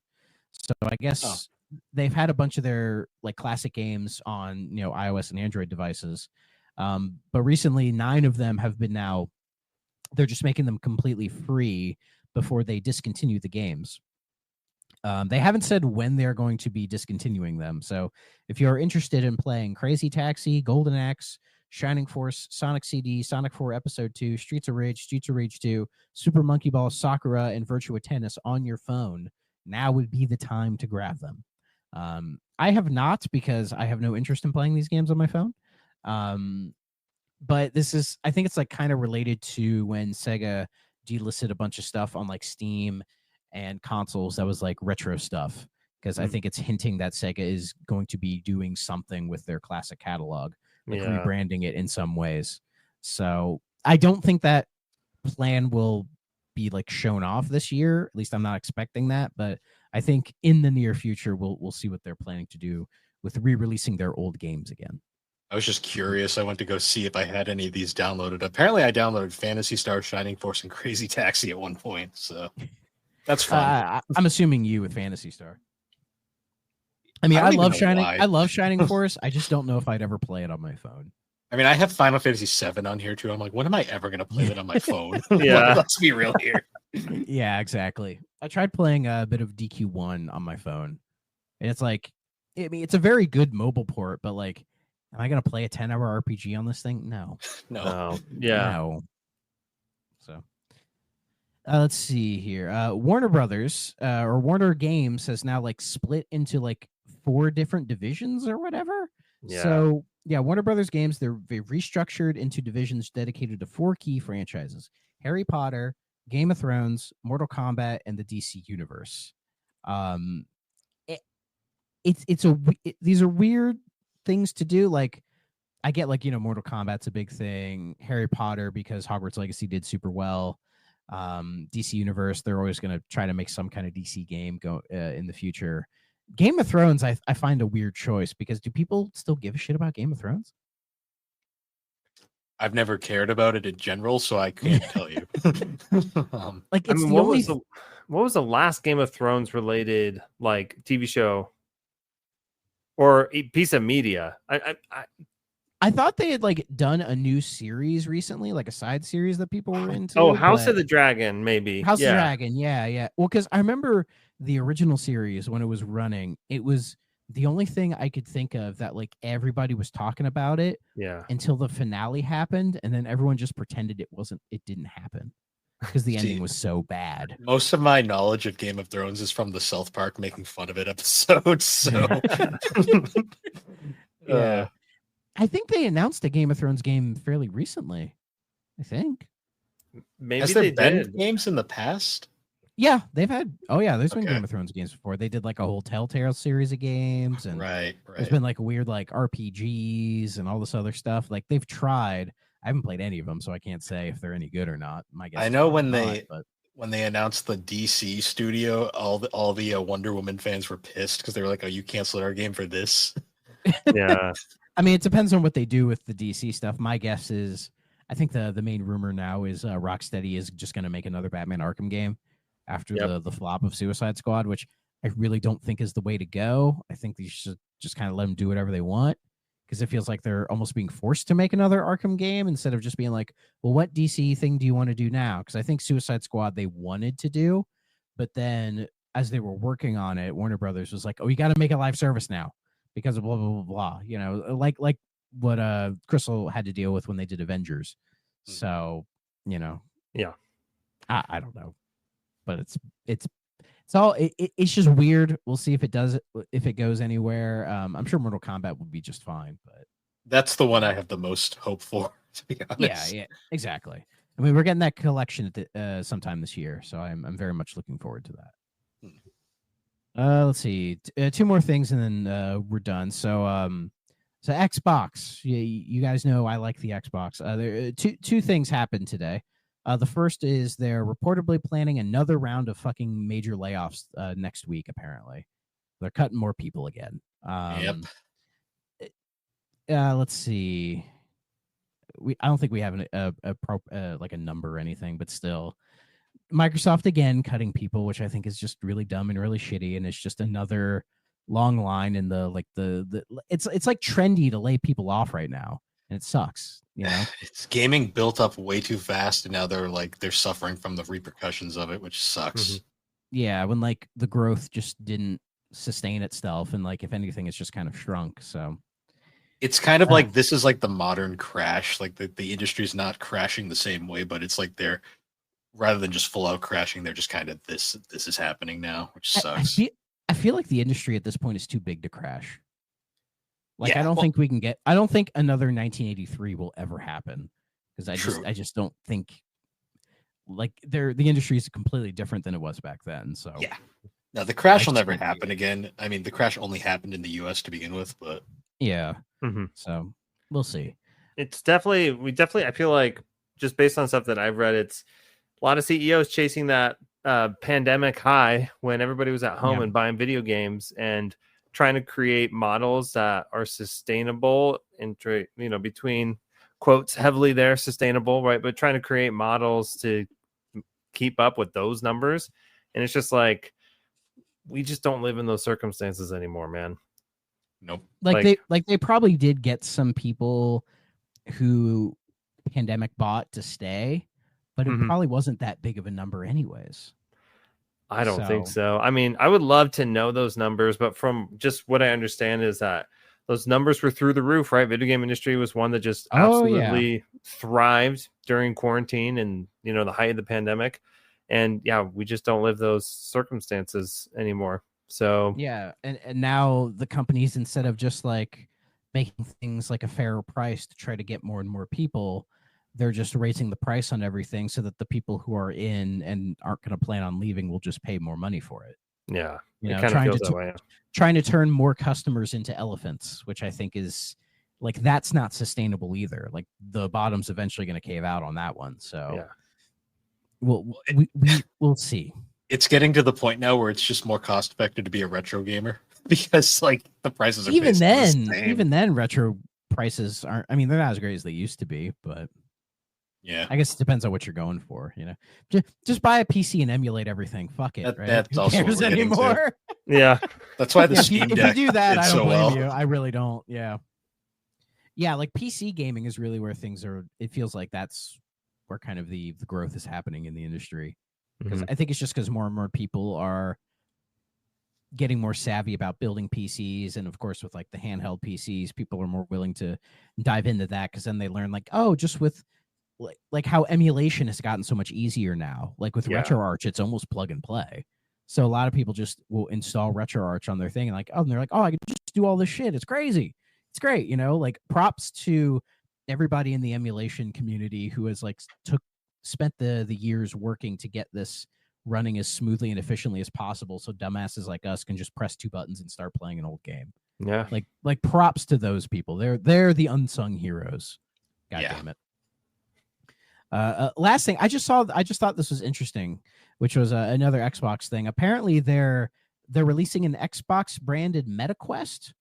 F: So I guess they've had a bunch of their like classic games on iOS and Android devices, but recently 9 of them have been now. They're just making them completely free before they discontinue the games. They haven't said when they're going to be discontinuing them. So if you're interested in playing Crazy Taxi, Golden Axe, Shining Force, Sonic CD, Sonic 4 Episode 2, Streets of Rage 2, Super Monkey Ball, Sakura, and Virtua Tennis on your phone, now would be the time to grab them. I have not, because I have no interest in playing these games on my phone. But I think it's like kind of related to when Sega delisted a bunch of stuff on like Steam and consoles that was like retro stuff, because I think it's hinting that Sega is going to be doing something with their classic catalog, like rebranding it in some ways. So I don't think that plan will be like shown off this year. At least I'm not expecting that, but I think in the near future we'll see what they're planning to do with re-releasing their old games again.
E: I was just curious. I went to go see if I had any of these downloaded. Apparently, I downloaded Phantasy Star, Shining Force, and Crazy Taxi at one point. So that's fun.
F: I'm assuming you with Phantasy Star. I mean, I love Shining Force. I just don't know if I'd ever play it on my phone.
E: I mean, I have Final Fantasy VII on here too. I'm like, when am I ever going to play that on my phone?
G: Yeah,
E: let's be real here.
F: Yeah, exactly. I tried playing a bit of DQ1 on my phone, and it's like, I mean, it's a very good mobile port, but like, am I going to play a 10-hour RPG on this thing? No.
G: Yeah.
F: No. So, let's see here. Warner Brothers or Warner Games has now like split into like 4 different divisions or whatever.
G: Yeah.
F: So, yeah, Warner Brothers games, they've restructured into divisions dedicated to 4 key franchises: Harry Potter, Game of Thrones, Mortal Kombat, and the DC Universe. These are weird things to do. Like, I get like, Mortal Kombat's a big thing. Harry Potter, because Hogwarts Legacy did super well. DC Universe, they're always going to try to make some kind of DC game go in the future. Game of Thrones, I find a weird choice, because do people still give a shit about Game of Thrones?
E: I've never cared about it in general, so I can't tell you.
F: Like, it's
G: what was the last Game of Thrones related like TV show or a piece of media?
F: I thought they had like done a new series recently, like a side series that people were into.
G: Oh, House of the Dragon, maybe.
F: House of the Dragon, yeah. Well, because I remember the original series when it was running, it was the only thing I could think of that like everybody was talking about it.
G: Yeah.
F: Until the finale happened, and then everyone just pretended it didn't happen, because the ending was so bad.
E: Most of my knowledge of Game of Thrones is from the South Park making fun of it episodes. So
F: yeah. I think they announced a Game of Thrones game fairly recently. I think.
G: Maybe
E: has there been games in the past?
F: Yeah, they've had. Oh yeah, there's been Game of Thrones games before. They did like a whole Telltale series of games, and
E: right.
F: There's been like weird like RPGs and all this other stuff. Like, they've tried. I haven't played any of them, so I can't say if they're any good or not. My guess.
E: I know when they announced the DC studio, all the Wonder Woman fans were pissed because they were like, "Oh, you canceled our game for this."
G: Yeah.
F: I mean, it depends on what they do with the DC stuff. My guess is, I think the main rumor now is Rocksteady is just going to make another Batman Arkham game after the flop of Suicide Squad, which I really don't think is the way to go. I think they should just kind of let them do whatever they want, because it feels like they're almost being forced to make another Arkham game instead of just being like, well, what DC thing do you want to do now? Because I think Suicide Squad they wanted to do, but then as they were working on it, Warner Brothers was like, oh, you got to make a live service now because of blah, blah, blah, blah. Like what Crystal had to deal with when they did Avengers. So,
G: yeah,
F: I don't know. But it's just weird. We'll see if it goes anywhere. I'm sure Mortal Kombat would be just fine, but
E: that's the one I have the most hope for, to be honest.
F: Yeah, exactly. I mean, we're getting that collection sometime this year, so I'm very much looking forward to that. Let's see, 2 more things and then we're done. So Xbox, you guys know I like the Xbox. There two things happened today. The first is they're reportedly planning another round of fucking major layoffs next week. Apparently, they're cutting more people again.
E: Yep.
F: Let's see. I don't think we have like a number or anything, but still, Microsoft again cutting people, which I think is just really dumb and really shitty, and it's just another long line in the it's like trendy to lay people off right now, and it sucks.
E: It's gaming built up way too fast, and now they're suffering from the repercussions of it, which sucks.
F: Yeah, when like the growth just didn't sustain itself, and like if anything, it's just kind of shrunk. So
E: it's kind of like this is like the modern crash. Like the industry's not crashing the same way, but it's like they're rather than just full out crashing, they're just kind of this is happening now, which sucks.
F: I feel like the industry at this point is too big to crash. Like
E: Yeah,
F: I don't think we can get. I don't think another 1983 will ever happen because I just don't think like the industry is completely different than it was back then. So
E: yeah, no, the crash will never happen again. I mean, the crash only happened in the U.S. to begin with, but
F: yeah. So we'll see.
G: It's definitely I feel like just based on stuff that I've read, it's a lot of CEOs chasing that pandemic high when everybody was at home and buying video games and trying to create models that are sustainable and between quotes heavily there sustainable, right? But trying to create models to keep up with those numbers. And it's just like, we just don't live in those circumstances anymore, man.
E: Nope.
F: Like they probably did get some people who pandemic bought to stay, but it probably wasn't that big of a number anyways.
G: I don't think so. I mean, I would love to know those numbers, but from just what I understand is that those numbers were through the roof, right? Video game industry was one that just absolutely thrived during quarantine and, the height of the pandemic. And yeah, we just don't live those circumstances anymore. So
F: yeah. And now the companies, instead of just like making things like a fairer price to try to get more and more people, they're just raising the price on everything so that the people who are in and aren't going to plan on leaving will just pay more money for it.
G: Yeah. It kind of feels that way.
F: Trying to turn more customers into elephants, which I think is like, that's not sustainable either. Like the bottom's eventually going to cave out on that one. So we'll see.
E: It's getting to the point now where it's just more cost effective to be a retro gamer because like the prices are
F: even then retro prices aren't, I mean, they're not as great as they used to be, but
E: yeah,
F: I guess it depends on what you're going for. Just buy a PC and emulate everything. Fuck it. Right?
E: That's also what we're
F: anymore.
G: Yeah,
E: that's why the Steam Deck.
F: If you do that, I don't blame you. I really don't. Yeah, like PC gaming is really where things are. It feels like that's where kind of the growth is happening in the industry. Because I think it's just because more and more people are getting more savvy about building PCs, and of course with like the handheld PCs, people are more willing to dive into that because then they learn like, oh, just with like how emulation has gotten so much easier now. Like with RetroArch, it's almost plug and play. So a lot of people just will install RetroArch on their thing and they're like, oh, I can just do all this shit. It's crazy. It's great. Like props to everybody in the emulation community who has like spent the years working to get this running as smoothly and efficiently as possible. So dumbasses like us can just press 2 buttons and start playing an old game.
G: Yeah.
F: Like props to those people. They're the unsung heroes. God damn it. Last thing, I just thought this was interesting, which was another Xbox thing. Apparently, they're releasing an Xbox branded MetaQuest.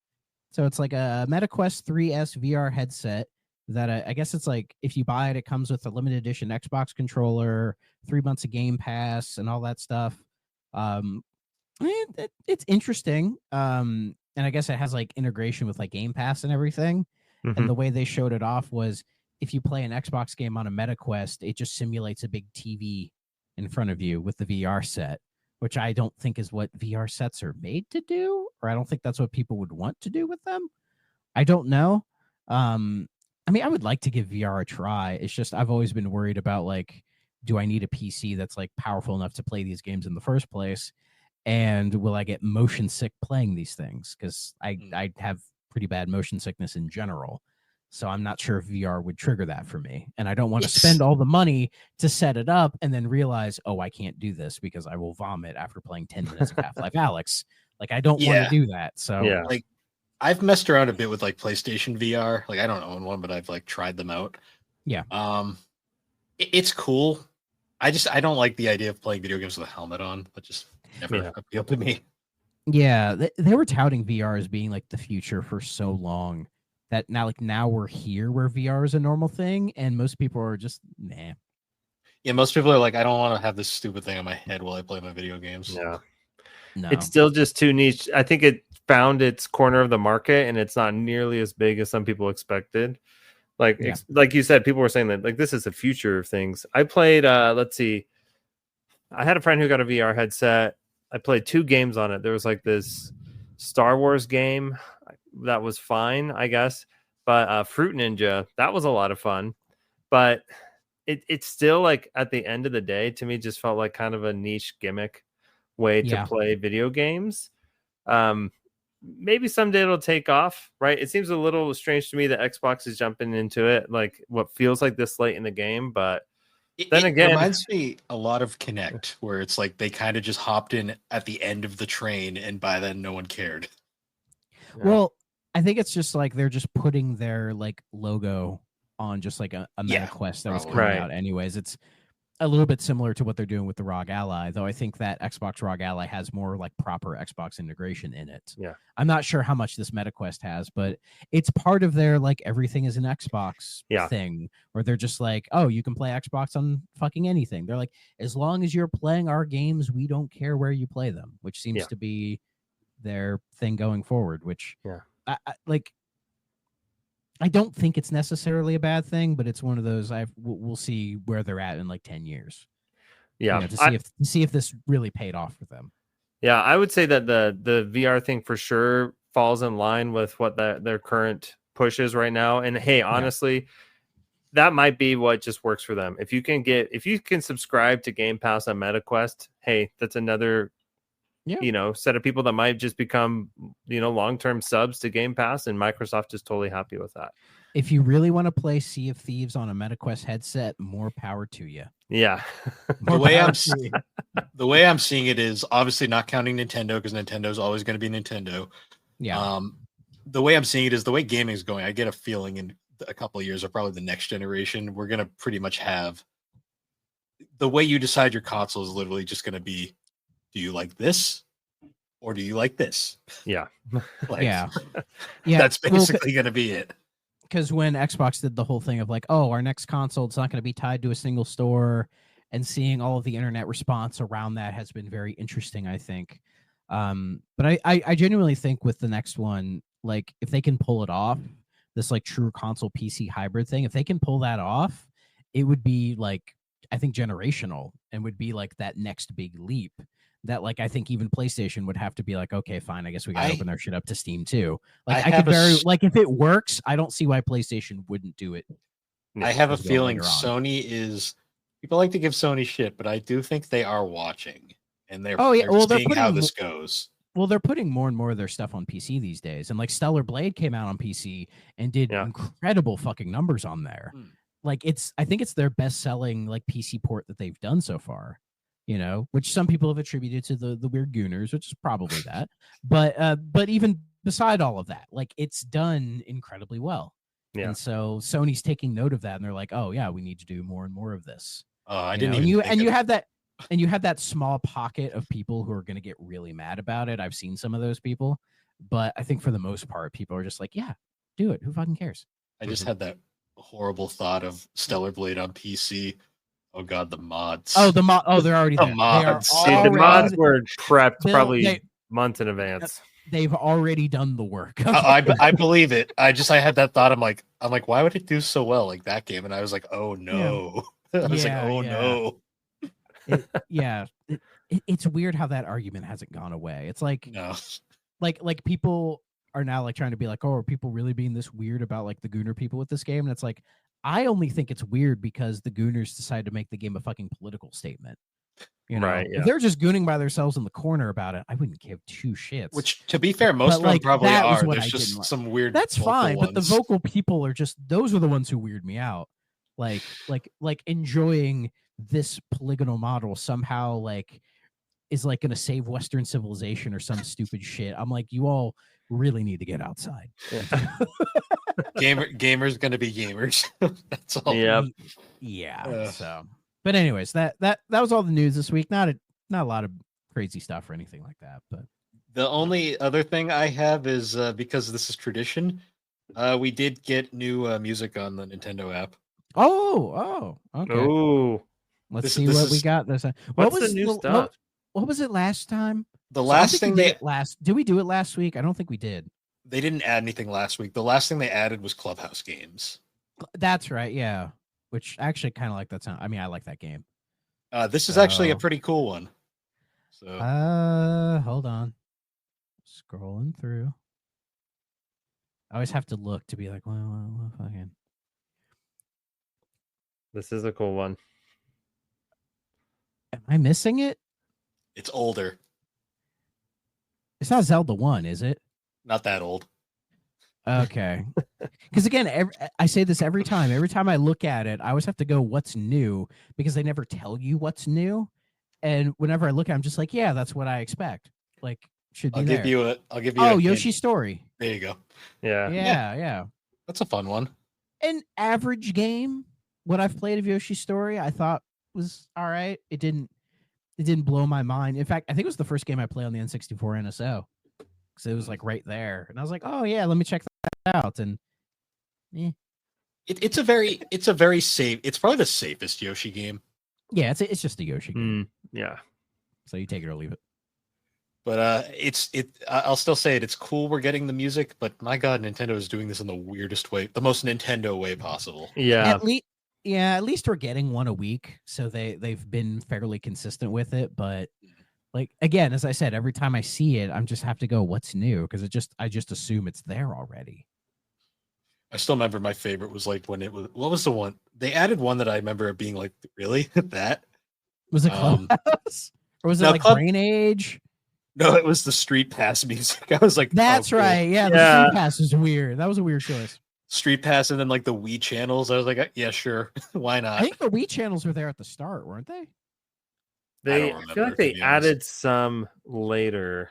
F: So it's like a MetaQuest 3S VR headset that I guess it's like if you buy it, it comes with a limited edition Xbox controller, 3 months of Game Pass, and all that stuff. It's interesting. And I guess it has like integration with like Game Pass and everything. And the way they showed it off was, if you play an Xbox game on a MetaQuest, it just simulates a big TV in front of you with the VR set, which I don't think is what VR sets are made to do, or I don't think that's what people would want to do with them. I don't know. I mean, I would like to give VR a try. It's just I've always been worried about like, do I need a PC that's like powerful enough to play these games in the first place? And will I get motion sick playing these things? Because I have pretty bad motion sickness in general. So I'm not sure if VR would trigger that for me. And I don't want to spend all the money to set it up and then realize, oh, I can't do this because I will vomit after playing 10 minutes of Half-Life Alyx. Like, I don't want to do that. So,
E: like, I've messed around a bit with like PlayStation VR. Like, I don't own one, but I've like tried them out.
F: Yeah.
E: It's cool. I don't like the idea of playing video games with a helmet on. That just never appealed to me.
F: Yeah. They were touting VR as being like the future for so long. That now we're here where VR is a normal thing, and most people are just nah.
E: Yeah, most people are like, I don't want to have this stupid thing on my head while I play my video games.
G: Yeah,
F: no,
G: it's still just too niche. I think it found its corner of the market, and it's not nearly as big as some people expected. Like like you said, people were saying that like this is the future of things. I played let's see, I had a friend who got a VR headset. I played 2 games on it. There was like this Star Wars game that was fine, I guess, but Fruit Ninja, that was a lot of fun. But it's still like at the end of the day, to me, just felt like kind of a niche gimmick way to play video games. Maybe someday it'll take off, right? It seems a little strange to me that Xbox is jumping into it, like what feels like this late in the game, but then again,
E: it reminds me a lot of Kinect, where it's like they kind of just hopped in at the end of the train, and by then no one cared.
G: Yeah.
F: Well, I think it's just like they're just putting their like logo on just like a Meta Quest that was coming out anyways. It's a little bit similar to what they're doing with the ROG Ally, though I think that Xbox ROG Ally has more like proper Xbox integration in it.
G: Yeah.
F: I'm not sure how much this MetaQuest has, but it's part of their like everything is an Xbox thing, where they're just like, oh, you can play Xbox on fucking anything. They're like, as long as you're playing our games, we don't care where you play them, which seems to be their thing going forward, which I don't think it's necessarily a bad thing, but it's one of those we'll see where they're at in like 10 years.
G: Yeah.
F: To see if this really paid off for them.
G: Yeah, I would say that the VR thing for sure falls in line with what their current push is right now. And hey, honestly, that might be what just works for them. If you can subscribe to Game Pass on MetaQuest, hey, that's another set of people that might just become, long-term subs to Game Pass, and Microsoft is totally happy with that.
F: If you really want to play Sea of Thieves on a MetaQuest headset, more power to you.
G: Yeah.
E: The way I'm seeing it is obviously not counting Nintendo, because Nintendo is always going to be Nintendo.
F: Yeah.
E: The way I'm seeing it is the way gaming is going. I get a feeling in a couple of years, or probably the next generation, we're going to pretty much have the way you decide your console is literally just going to be, do you like this or do you like this?
G: Yeah.
E: That's basically going to be it.
F: Because when Xbox did the whole thing of like, oh, our next console, it's not going to be tied to a single store, and seeing all of the internet response around that has been very interesting, I think. But I genuinely think with the next one, like if they can pull it off, this like true console PC hybrid thing, if they can pull that off, it would be like, I think generational, and would be like that next big leap that like I think even PlayStation would have to be like, okay, fine, I guess we gotta open our shit up to Steam too. Like I could if it works, I don't see why PlayStation wouldn't do it.
E: I have a feeling Sony is, people like to give Sony shit, but I do think they are watching, and they're seeing how this goes.
F: Well, they're putting more and more of their stuff on PC these days, and like Stellar Blade came out on PC and did incredible fucking numbers on there. Like I think it's their best selling like PC port that they've done so far. Which some people have attributed to the weird Gooners, which is probably that. But even beside all of that, like it's done incredibly well. Yeah. And so Sony's taking note of that, and they're like, oh yeah, we need to do more and more of this.
E: I didn't even
F: you have that small pocket of people who are going to get really mad about it. I've seen some of those people, but I think for the most part, people are just like, yeah, do it. Who fucking cares?
E: I just had that horrible thought of Stellar Blade on PC. Oh god, the mods.
F: Oh, they're already there.
E: Mods.
G: The mods were prepped probably months in advance.
F: They've already done the work.
E: I believe it. I had that thought. I'm like, why would it do so well like that game? And I was like, oh no. I was like, oh no.
F: It's weird how that argument hasn't gone away. It's like,
E: no.
F: like people are now like trying to be like, oh, are people really being this weird about like the Gooner people with this game? And it's like, I only think it's weird because the Gooners decided to make the game a fucking political statement.
G: Right,
F: if they're just gooning by themselves in the corner about it, I wouldn't give 2 shits.
E: Which, to be fair, most of them probably are. There's just some weird.
F: That's fine,
E: ones.
F: But the vocal people are just, those are the ones who weird me out. Like enjoying this polygonal model somehow like is like going to save Western civilization or some stupid shit. I'm like, you all really need to get outside.
E: Gamers gonna be gamers. That's all.
F: Yeah. So, but anyways, that was all the news this week. Not a lot of crazy stuff or anything like that. But
E: the only other thing I have is because this is tradition, we did get new music on the Nintendo app.
F: Oh, okay.
G: Oh,
F: let's see what we got this time.
G: What's the new stuff?
F: What was it last time?
E: The
F: So I
E: last
F: think
E: thing
F: we did did we do it last week? I don't think we did.
E: they didn't add anything last week. The last thing they added was Clubhouse games.
F: That's right, yeah. Which I actually kind of like that sound. I mean, I like that game.
E: This is actually a
F: So-
E: pretty cool one. So
F: Hold on. Scrolling through. I always have to look to be like, well, fucking.
G: This is a cool one.
F: Am I missing it?
E: it's older,
F: It's not Zelda 1, is it?
E: not that old.
F: Okay. Because again, I say this every time. Every time I look at it, I always have to go, what's new? Because they never tell you what's new. And whenever I look at it, I'm just like, yeah, that's what I expect. Like, should be
E: I'll
F: there.
E: give you a. I'll give you.
F: Oh,
E: a hint.
F: Yoshi's Story.
E: There you go.
G: Yeah.
F: Yeah.
E: That's a fun one.
F: An average game. What I've played of Yoshi's Story, I thought was all right. It didn't blow my mind. In fact, I think it was the first game I played on the N64 NSO. Because it was like right there. And I was like, oh yeah, let me check that out. And
E: It's a very safe. It's probably the safest Yoshi game.
F: yeah, it's just a Yoshi game.
G: Yeah.
F: So you take it or leave it.
E: But I'll still say it. It's cool we're getting the music, but my God, Nintendo is doing this in the weirdest way, the most Nintendo way possible.
G: Yeah.
F: At least we're getting one a week, so they've been fairly consistent with it. But like again, as I said, every time I see it, I'm just have to go, what's new? Because I just assume it's there already.
E: I still remember my favorite was like when it was. What was the one they added? One that I remember it being like, really that
F: Was it Clubhouse or was it
E: no,
F: like Brain Age?
E: No, it was the Street Pass music. I was like,
F: That's
E: oh, cool.
F: right. Yeah, the
G: Yeah.
F: Street Pass is weird. That was a weird choice.
E: Street Pass, and then like the Wii channels. I was like, yeah, sure, why
F: I
E: not?
F: think the Wii channels were there at the start, weren't they?
G: I
E: don't
G: feel
E: remember,
G: like they
E: to be honest.
G: added some later.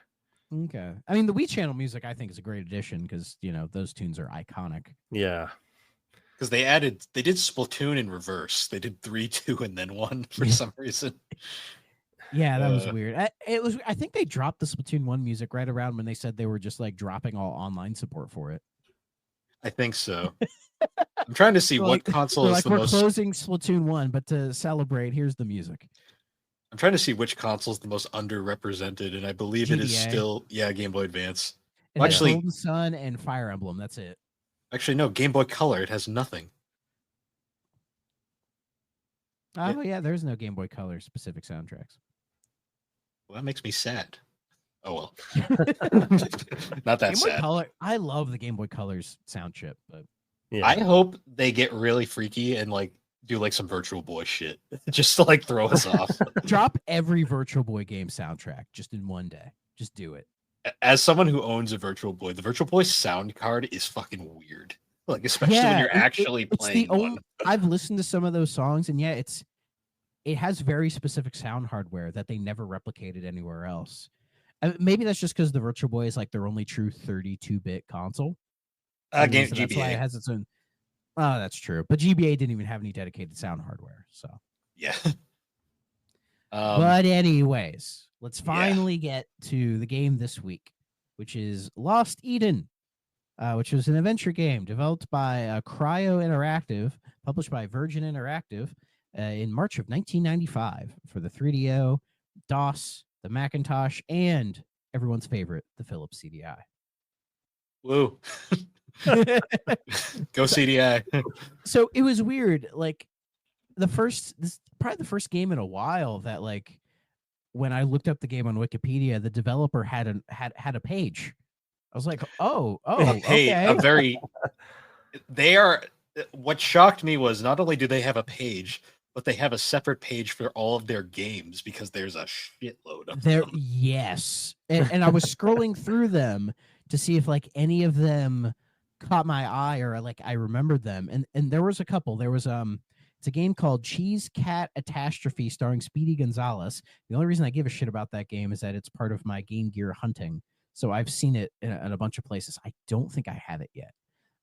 F: Okay. I mean, the Wii channel music I think is a great addition because those tunes are iconic.
G: Yeah.
E: Because they did Splatoon in reverse. They did 3, 2, and then 1 for some reason.
F: Yeah, that was weird. I think they dropped the Splatoon 1 music right around when they said they were just like dropping all online support for it.
E: I think so. I'm trying to see
F: They're
E: what
F: like-
E: console
F: They're
E: is
F: like,
E: the
F: we're
E: most.
F: closing Splatoon 1, but to celebrate, here's the music.
E: I'm trying to see which console is the most underrepresented, and I believe it is
F: GBA.
E: still Game Boy Advance.
F: It
E: Well,
F: has
E: actually-
F: Golden Sun and Fire Emblem. That's it.
E: Actually, no, Game Boy Color. It has nothing.
F: Oh yeah, there's no Game Boy Color specific soundtracks.
E: Well, that makes me sad. Oh well, not that
F: Game Boy
E: sad.
F: Color. I love the Game Boy Color's sound chip, but
G: Yeah.
E: I hope they get really freaky and like do like some Virtual Boy shit, just to like throw us off.
F: drop every Virtual Boy game soundtrack just in one day. Just do it.
E: As someone who owns a Virtual Boy, the Virtual Boy sound card is fucking weird. Like especially when you're actually
F: it's
E: playing one.
F: I've listened to some of those songs, and yeah, it has very specific sound hardware that they never replicated anywhere else. Maybe that's just because the Virtual Boy is like their only true 32-bit console.
E: Game
F: So that's why it
E: GBA.
F: has its own. Oh, that's true. But GBA didn't even have any dedicated sound hardware. So,
E: Yeah.
F: but anyways, let's finally get to the game this week, which is Lost Eden, which was an adventure game developed by Cryo Interactive, published by Virgin Interactive in March of 1995 for the 3DO, DOS, the Macintosh, and everyone's favorite, the Philips CDI.
E: Woo. Go CDI.
F: So it was weird. Like probably the first game in a while that like when I looked up the game on Wikipedia, the developer had a page. I was like, oh,
E: Hey,
F: okay.
E: they are. What shocked me was not only do they have a page, but they have a separate page for all of their games because there's a shitload of
F: There,
E: them.
F: yes, and I was scrolling through them to see if like any of them caught my eye or like I remembered them, and there was a couple. There was it's a game called Cheese Cat Catastrophe starring Speedy Gonzalez. The only reason I give a shit about that game is that it's part of my Game Gear hunting, so I've seen it in a bunch of places. I don't think I have it yet,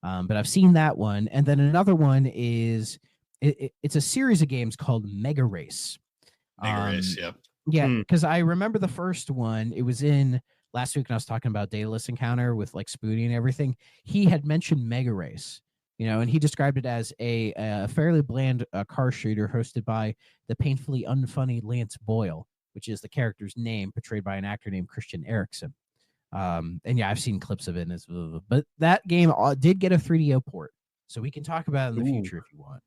F: but I've seen that one, and then another one is it's a series of games called Mega Race.
E: Mega Race, yep.
F: Yeah, because I remember the first one. It was in last week when I was talking about Daedalus Encounter with like Spoody and everything. He had mentioned Mega Race, and he described it as a fairly bland car shooter hosted by the painfully unfunny Lance Boyle, which is the character's name portrayed by an actor named Christian Eriksen. And yeah, I've seen clips of it. But that game did get a 3DO port, so we can talk about it in the future if you want.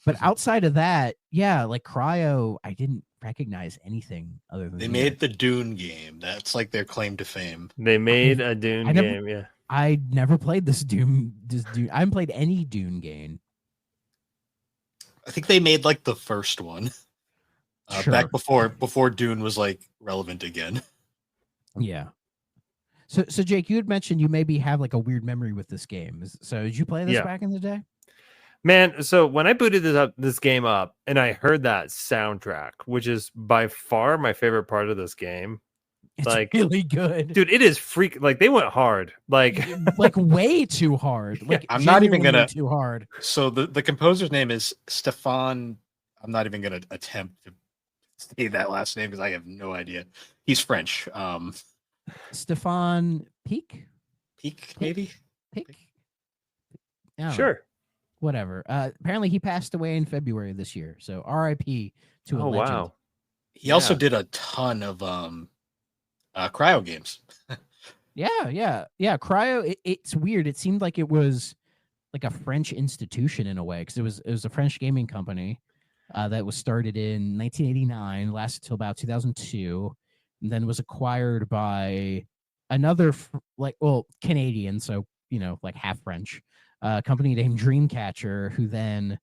F: But outside of that, yeah, like Cryo, I didn't recognize anything other than
E: they made the Dune game. That's like their claim to fame.
G: They made a Dune game, yeah.
F: I never played this Dune. I haven't played any Dune game.
E: I think they made like the first one back before Dune was like relevant again.
F: Yeah. So Jake, you had mentioned you maybe have like a weird memory with this game. So did you play this back in the day?
G: Man, so when I booted this game up and I heard that soundtrack, which is by far my favorite part of this game.
F: It's
G: like
F: really good.
G: Dude, it is freak, like they went hard. Like
F: way too hard. Like
E: I'm not even gonna
F: too hard.
E: So the composer's name is Stefan. I'm not even gonna attempt to say that last name because I have no idea. He's French.
F: Stefan Peak,
E: maybe.
F: Peak.
G: Sure.
F: Whatever. Apparently he passed away in February of this year. So R.I.P. to a legend. Wow.
E: He also did a ton of Cryo games.
F: Yeah. Cryo. It's weird. It seemed like it was like a French institution in a way because it was a French gaming company that was started in 1989, lasted till about 2002, and then was acquired by another Canadian, so like half French. Company named Dreamcatcher, who then,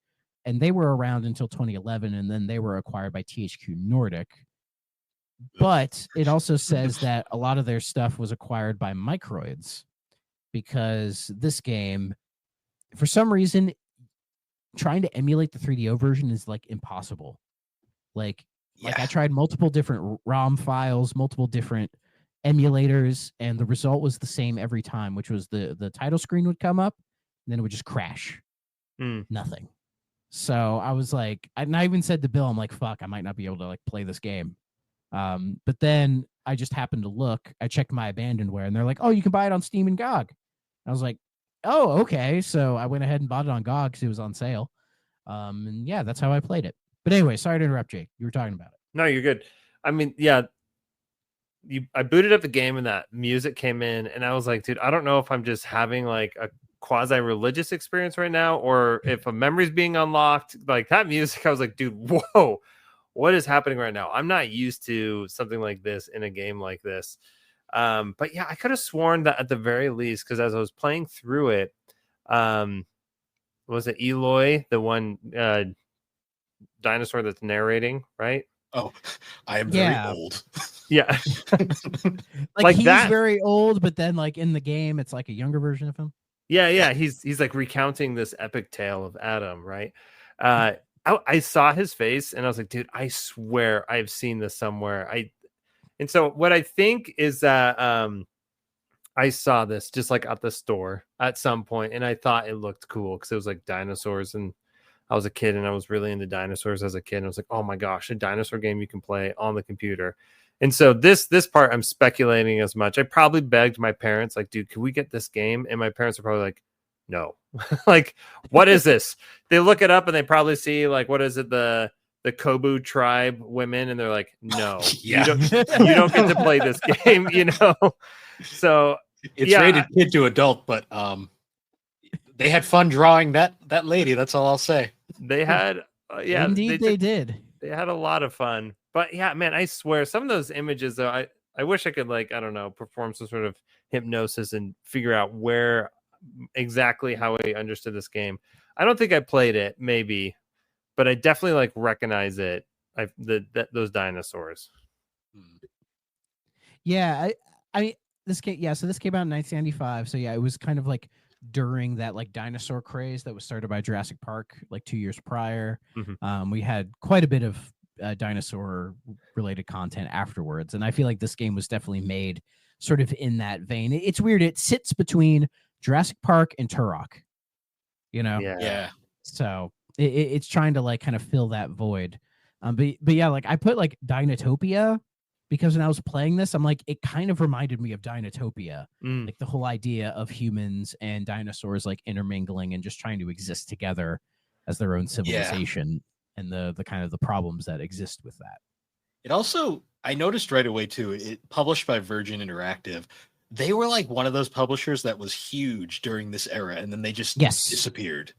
F: and they were around until 2011, and then they were acquired by THQ Nordic. But it also says that a lot of their stuff was acquired by Microids, because this game, for some reason, trying to emulate the 3DO version is like impossible. Like I tried multiple different ROM files, multiple different emulators, and the result was the same every time, which was the title screen would come up, and then it would just crash. Nothing. So I was like, I even said to Bill, I'm like, fuck, I might not be able to like play this game. But then I just happened to look, I checked my abandonware, and they're like, oh, you can buy it on Steam and GOG. I was like, oh, okay. So I went ahead and bought it on GOG because it was on sale. And yeah, that's how I played it. But anyway, sorry to interrupt, Jake. You were talking about it.
G: No, you're good. I mean, yeah, I booted up the game and that music came in, and I was like, dude, I don't know if I'm just having like a quasi-religious experience right now, or if a memory's being unlocked. Like that music, I was like, dude, whoa, what is happening right now? I'm not used to something like this in a game like this. But yeah, I could have sworn that at the very least, because as I was playing through it, was it Eloy, the one dinosaur that's narrating, right?
E: Oh, I am very old.
G: Yeah.
F: like he's that. Very old, but then like in the game, it's like a younger version of him.
G: Yeah. He's like recounting this epic tale of Adam, right? I saw his face and I was like, dude, I swear I've seen this somewhere. And so what I think is that I saw this just like at the store at some point, and I thought it looked cool because it was like dinosaurs, and I was a kid and I was really into dinosaurs as a kid. And I was like, oh my gosh, a dinosaur game you can play on the computer. And so this part, I'm speculating as much. I probably begged my parents, like, dude, can we get this game? And my parents are probably like, no. Like, what is this? They look it up and they probably see like, what is it? The Kobu tribe women. And they're like, no, you don't get to play this game, So
E: it's rated kid to adult, but they had fun drawing that lady. That's all I'll say.
G: They had,
F: indeed they did.
G: They had a lot of fun. But yeah, man, I swear some of those images, though, I wish I could, like, I don't know, perform some sort of hypnosis and figure out where exactly how I understood this game. I don't think I played it, maybe, but I definitely like recognize it. Those dinosaurs.
F: Yeah, I mean, this came out in 1995. So yeah, it was kind of like during that like dinosaur craze that was started by Jurassic Park like 2 years prior. We had quite a bit of dinosaur related content afterwards, and I feel like this game was definitely made sort of in that vein. It's weird. It sits between Jurassic Park and Turok,
E: Yeah.
F: So it's trying to like kind of fill that void. But yeah, like I put like Dinotopia because when I was playing this, I'm like, it kind of reminded me of Dinotopia, like the whole idea of humans and dinosaurs like intermingling and just trying to exist together as their own civilization, and the kind of the problems that exist with that.
E: It also, I noticed right away too, it published by Virgin Interactive. They were like one of those publishers that was huge during this era, and then they just
F: Yes.
E: disappeared.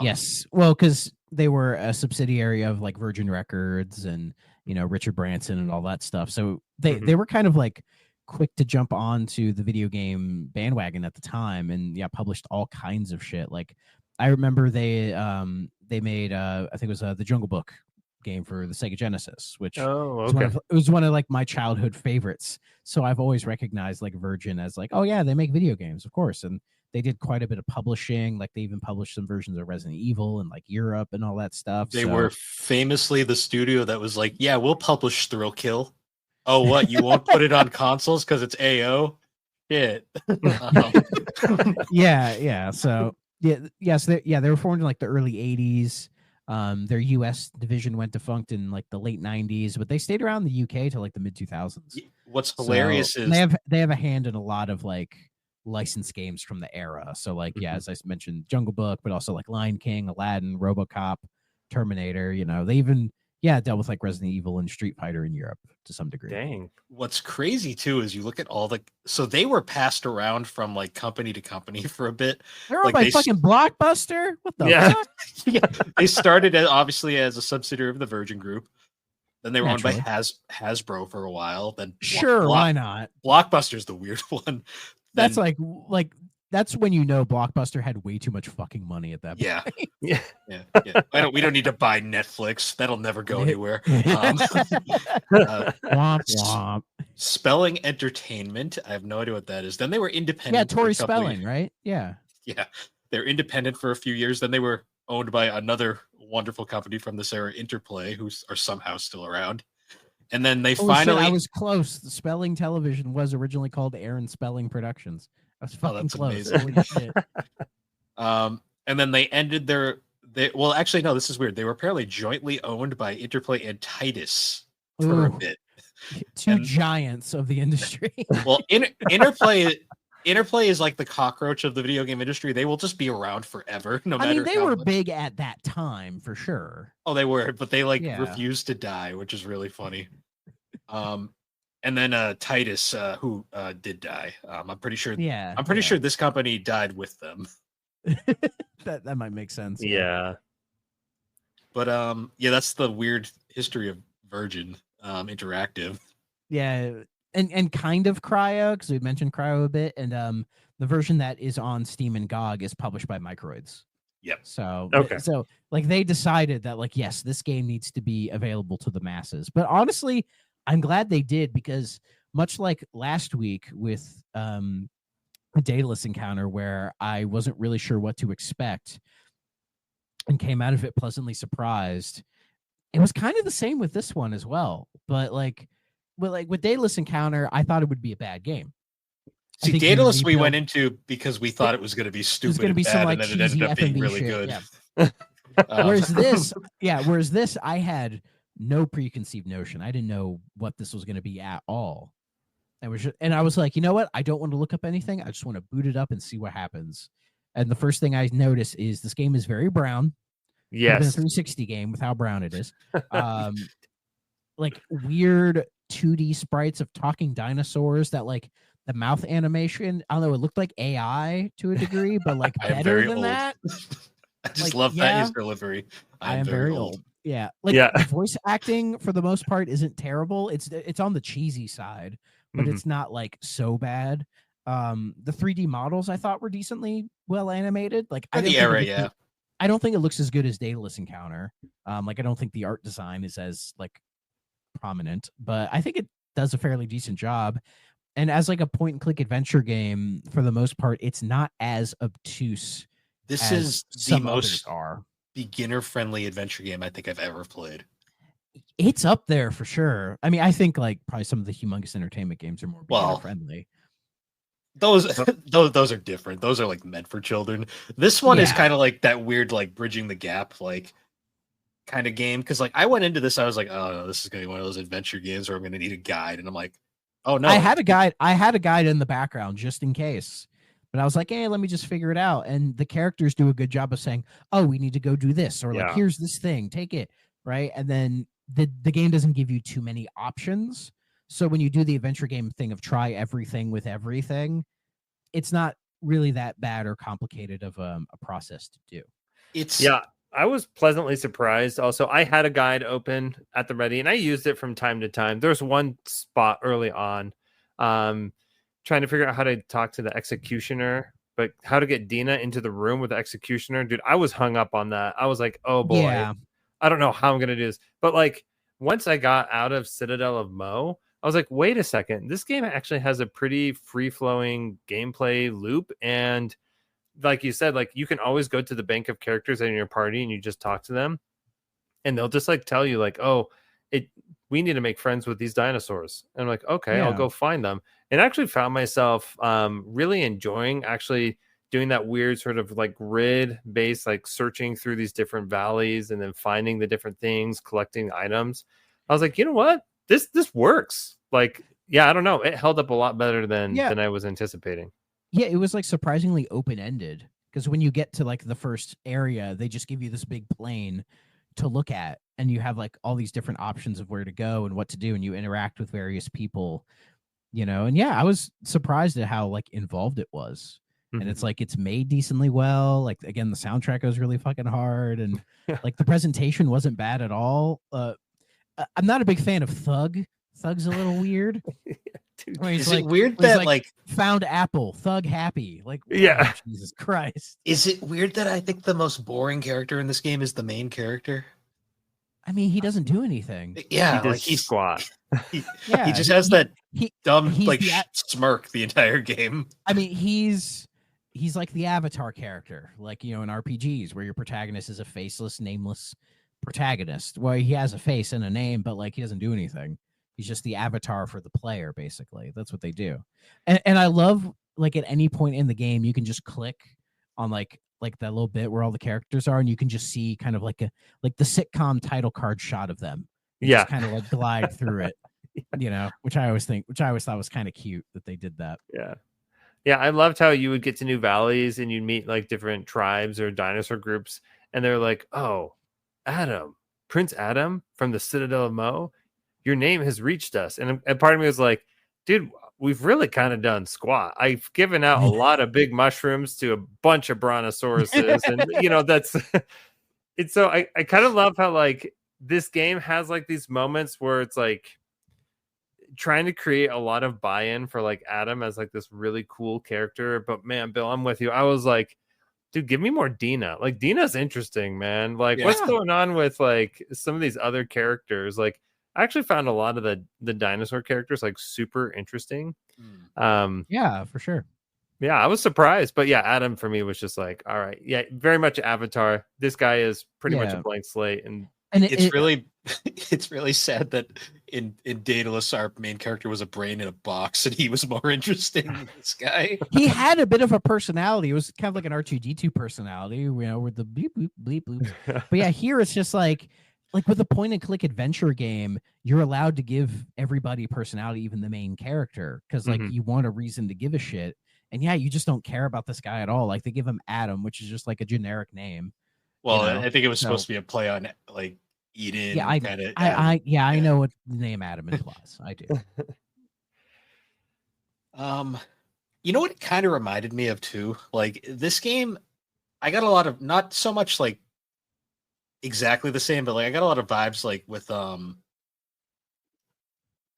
F: Yes. Well, because they were a subsidiary of like Virgin Records and, you know, Richard Branson and all that stuff. So they were kind of like quick to jump onto the video game bandwagon at the time, and yeah, published all kinds of shit. Like I remember they made I think it was the Jungle Book game for the Sega Genesis, which was one of like my childhood favorites. So I've always recognized like Virgin as like, oh yeah, they make video games, of course. And they did quite a bit of publishing. Like they even published some versions of Resident Evil in like Europe and all that stuff.
E: They were famously the studio that was like, yeah, we'll publish Thrill Kill. Oh, what? You won't put it on consoles because it's AO? Shit.
F: Yeah. So they were formed in like the early 80s. Their US division went defunct in like the late 90s, but they stayed around the UK till like the mid 2000s.
E: What's hilarious is
F: they have a hand in a lot of like licensed games from the era. So like, yeah, as I mentioned, Jungle Book, but also like Lion King, Aladdin, RoboCop, Terminator. You know, they even dealt with like Resident Evil and Street Fighter in Europe to some degree.
G: Dang.
E: What's crazy too is you look at all so they were passed around from like company to company for a bit.
F: They're owned by fucking Blockbuster. What the fuck?
E: Yeah. They started obviously as a subsidiary of the Virgin Group. Then they were owned by Hasbro for a while. Then
F: why not?
E: Blockbuster's the weird one.
F: That's like that's when you know Blockbuster had way too much fucking money at that point.
E: Yeah. We don't need to buy Netflix. That'll never go anywhere.
F: Womp womp.
E: Spelling Entertainment. I have no idea what that is. Then they were independent.
F: Yeah, Tori Spelling, right? Yeah.
E: Yeah. They're independent for a few years. Then they were owned by another wonderful company from this era, Interplay, who are somehow still around. And then they finally...
F: I was close. The Spelling Television was originally called Aaron Spelling Productions. I was fucking close. Holy shit.
E: And then they ended well, actually, no, this is weird. They were apparently jointly owned by Interplay and Titus for a bit.
F: Two giants of the industry.
E: Well, Interplay is like the cockroach of the video game industry. They will just be around forever, no matter.
F: I mean, they were big at that time for sure.
E: Oh, they were, but they refused to die, which is really funny. And then Titus, who did die. I'm pretty sure.
F: Yeah,
E: I'm pretty sure this company died with them.
F: that might make sense.
G: Yeah.
E: But that's the weird history of Virgin Interactive.
F: Yeah. And kind of Cryo, because we mentioned Cryo a bit, and the version that is on Steam and GOG is published by Microids.
E: Yep.
F: So like they decided that like, yes, this game needs to be available to the masses. But honestly, I'm glad they did, because much like last week with a Daedalus encounter where I wasn't really sure what to expect and came out of it pleasantly surprised, it was kind of the same with this one as well. But with Daedalus encounter, I thought it would be a bad game.
E: See, Daedalus we went into because we thought it was going to be stupid and bad,
F: some, like,
E: and then it ended up being really
F: shit.
E: good.
F: Yeah. Whereas this, I had no preconceived notion. I didn't know what this was going to be at all. And I was like, you know what? I don't want to look up anything. I just want to boot it up and see what happens. And the first thing I notice is this game is very brown.
G: Yes.
F: It's a 360 game with how brown it is. Like weird 2D sprites of talking dinosaurs that like the mouth animation, I don't know, it looked like AI to a degree, but like better than that.
E: I just love that his delivery.
F: I am very old. Yeah. The voice acting for the most part isn't terrible. It's on the cheesy side, but it's not like so bad. The 3D models I thought were decently well animated. Like I don't think it looks as good as Daedalus Encounter. Like I don't think the art design is as like prominent, but I think it does a fairly decent job. And as like a point and click adventure game, for the most part, it's not as obtuse.
E: This is the most beginner friendly adventure game I think I've ever played.
F: It's up there for sure. I mean, I think like probably some of the Humongous Entertainment games are more beginner friendly.
E: Those are different. Those are like meant for children. This one is kind of like that weird, like bridging the gap, like kind of game. Because like I went into this, I was like, oh no, this is gonna be one of those adventure games where I'm gonna need a guide, and I'm like, oh no,
F: I had a guide in the background just in case. But I was like, hey, let me just figure it out. And the characters do a good job of saying, oh, we need to go do this, or like, here's this thing, take it, right? And then the game doesn't give you too many options. So when you do the adventure game thing of try everything with everything, it's not really that bad or complicated of a process to do.
G: Yeah, I was pleasantly surprised. Also, I had a guide open at the ready, and I used it from time to time. There's one spot early on, trying to figure out how to talk to the executioner, but how to get Dina into the room with the executioner. Dude, I was hung up on that. I was like, oh boy,
F: Yeah.
G: I don't know how I'm gonna do this. But like, once I got out of Citadel of Mo, I was like, wait a second, this game actually has a pretty free-flowing gameplay loop, and like you said, like you can always go to the bank of characters in your party and you just talk to them, and they'll just like tell you like, oh, we need to make friends with these dinosaurs. And I'm like, okay, I'll go find them. And I actually found myself really enjoying actually doing that weird sort of like grid based, like searching through these different valleys and then finding the different things, collecting items. I was like, you know what? This works. Like, yeah, I don't know. It held up a lot better than I was anticipating.
F: Yeah, it was like surprisingly open-ended, because when you get to like the first area, they just give you this big plane to look at, and you have like all these different options of where to go and what to do, and you interact with various people, and yeah, I was surprised at how like involved it was. And it's like it's made decently well. Like again, the soundtrack was really fucking hard, and like the presentation wasn't bad at all. I'm not a big fan of Thug. Thug's a little weird.
E: Dude, is it weird that like
F: found apple, Thug happy? Like,
G: yeah,
F: Jesus Christ.
E: Is it weird that I think the most boring character in this game is the main character?
F: I mean, he doesn't do anything.
E: Yeah,
G: he he's squat.
E: He just has that dumb smirk the entire game.
F: I mean, he's like the Avatar character, like in RPGs where your protagonist is a faceless, nameless protagonist. Well, he has a face and a name, but like he doesn't do anything. He's just the avatar for the player, basically. That's what they do. And I love, like, at any point in the game, you can just click on like that little bit where all the characters are, and you can just see kind of like the sitcom title card shot of them. Just kind of like glide through it, which I always thought was kind of cute that they did that.
G: Yeah. Yeah, I loved how you would get to new valleys and you'd meet like different tribes or dinosaur groups, and they're like, oh, Adam, Prince Adam from the Citadel of Mo, your name has reached us. And part of me was like, dude, we've really kind of done squat. I've given out a lot of big mushrooms to a bunch of brontosauruses. And, that's it's so I kind of love how like this game has like these moments where it's like trying to create a lot of buy-in for like Adam as like this really cool character. But man, Bill, I'm with you. I was like, dude, give me more Dina. Like Dina's interesting, man. Like what's going on with like some of these other characters? Like I actually found a lot of the dinosaur characters like super interesting.
F: Yeah, for sure.
G: Yeah, I was surprised, but yeah, Adam for me was just like, all right, yeah, very much Avatar. This guy is pretty much a blank slate, and
E: it's really sad that in Daedalus, our main character was a brain in a box, and he was more interesting than this guy.
F: He had a bit of a personality. It was kind of like an R2D2 personality, with the bleep bloop bleep bloop. But yeah, here it's just like with a point and click adventure game, you're allowed to give everybody personality, even the main character, because like you want a reason to give a shit. And yeah, you just don't care about this guy at all. Like they give him Adam, which is just like a generic name.
E: Well, I think it was supposed to be a play on like Eden.
F: Yeah, I know what the name Adam implies. I do.
E: You know what it kind of reminded me of too? Like this game, I got a lot of, not so much like exactly the same, but like I got a lot of vibes like with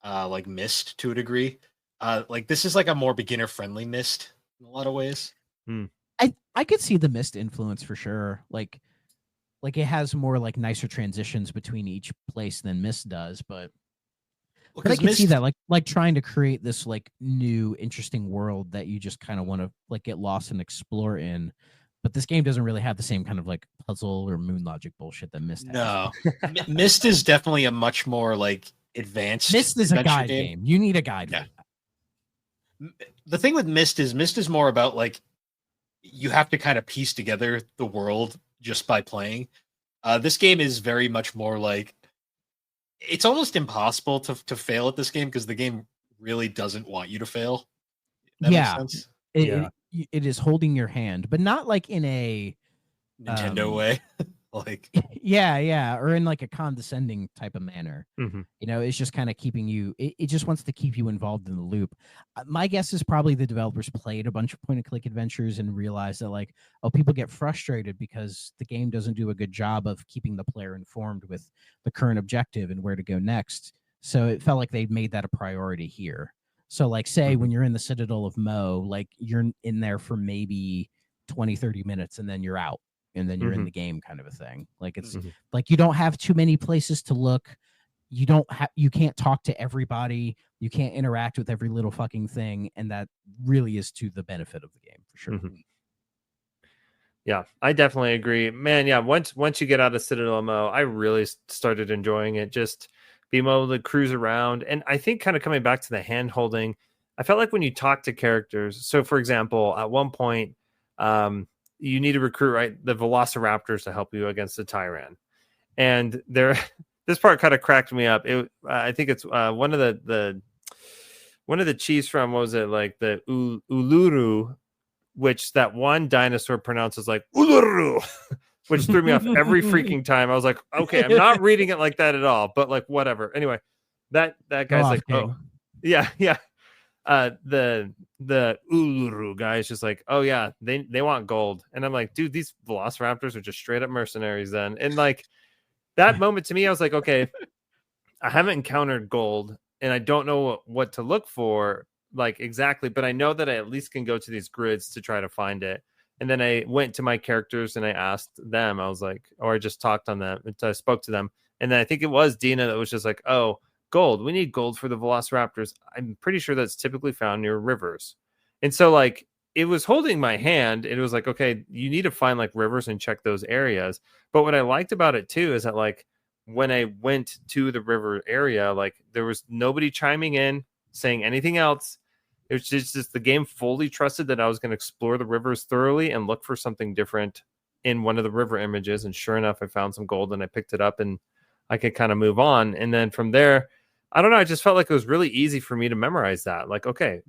E: like Myst to a degree. Like this is like a more beginner friendly Myst in a lot of ways.
F: I could see the Myst influence for sure. Like it has more like nicer transitions between each place than Myst does, but I can see that like trying to create this like new interesting world that you just kind of want to like get lost and explore in. But this game doesn't really have the same kind of like puzzle or moon logic bullshit that Myst has.
E: No, Myst is definitely a much more like advanced.
F: Myst is a guide game. You need a guide.
E: Yeah. The thing with Myst is more about like you have to kind of piece together the world just by playing. This game is very much more like it's almost impossible to fail at this game because the game really doesn't want you to fail. That makes sense?
F: It is holding your hand, but not like in a
E: Nintendo way. Like,
F: yeah, or in like a condescending type of manner.
G: Mhm.
F: It's just kind of keeping you. It just wants to keep you involved in the loop. My guess is probably the developers played a bunch of point-and-click adventures and realized that like, oh, people get frustrated because the game doesn't do a good job of keeping the player informed with the current objective and where to go next. So it felt like they made that a priority here. So like, say when you're in the Citadel of Mo, like you're in there for maybe 20-30 minutes and then you're out. And then you're in the game, kind of a thing. Like it's like you don't have too many places to look. You can't talk to everybody. You can't interact with every little fucking thing, and that really is to the benefit of the game for sure.
G: Yeah, I definitely agree, man. Yeah, once you get out of Citadel Mo, I really started enjoying it. Just being able to cruise around, and I think kind of coming back to the hand holding, I felt like when you talk to characters. So, for example, at one point, you need to recruit the Velociraptors to help you against the Tyran, and this part kind of cracked me up. I think it's one of the chiefs from, what was it, like the Uluru, which that one dinosaur pronounces like Uluru, which threw me off every freaking time. I was like, okay, I'm not reading it like that at all, but like whatever. Anyway, that guy's like, oh yeah. The Uluru guy is just like, oh yeah, they want gold. And I'm like, dude, these Velociraptors are just straight up mercenaries then. And like that moment to me, I was like, okay, I haven't encountered gold and I don't know what to look for like exactly, but I know that I at least can go to these grids to try to find it. And then I went to my characters and I asked them, I was like, or I just talked on them. I spoke to them. And then I think it was Dina that was just like, oh, gold. We need gold for the Velociraptors. I'm pretty sure that's typically found near rivers. And so like it was holding my hand. It was like, okay, you need to find like rivers and check those areas. But what I liked about it too is that like when I went to the river area, like there was nobody chiming in saying anything else. It was just the game fully trusted that I was going to explore the rivers thoroughly and look for something different in one of the river images. And sure enough, I found some gold and I picked it up and I could kind of move on. And then from there, I don't know. I just felt like it was really easy for me to memorize that. Like, okay,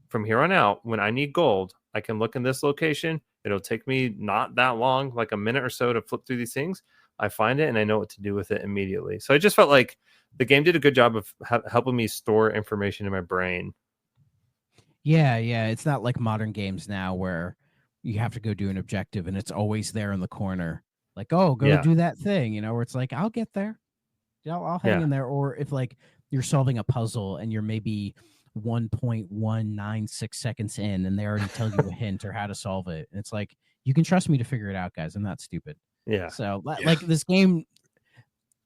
G: from here on out, when I need gold, I can look in this location. It'll take me not that long, like a minute or so to flip through these things. I find it and I know what to do with it immediately. So I just felt like the game did a good job of helping me store information in my brain.
F: Yeah. It's not like modern games now where you have to go do an objective and it's always there in the corner. Like, oh, go do that thing, where it's like, I'll get there. I'll hang in there. Or if like you're solving a puzzle and you're maybe 1.196 seconds in and they already tell you a hint or how to solve it. And it's like, you can trust me to figure it out, guys. I'm not stupid.
G: Yeah.
F: So like this game,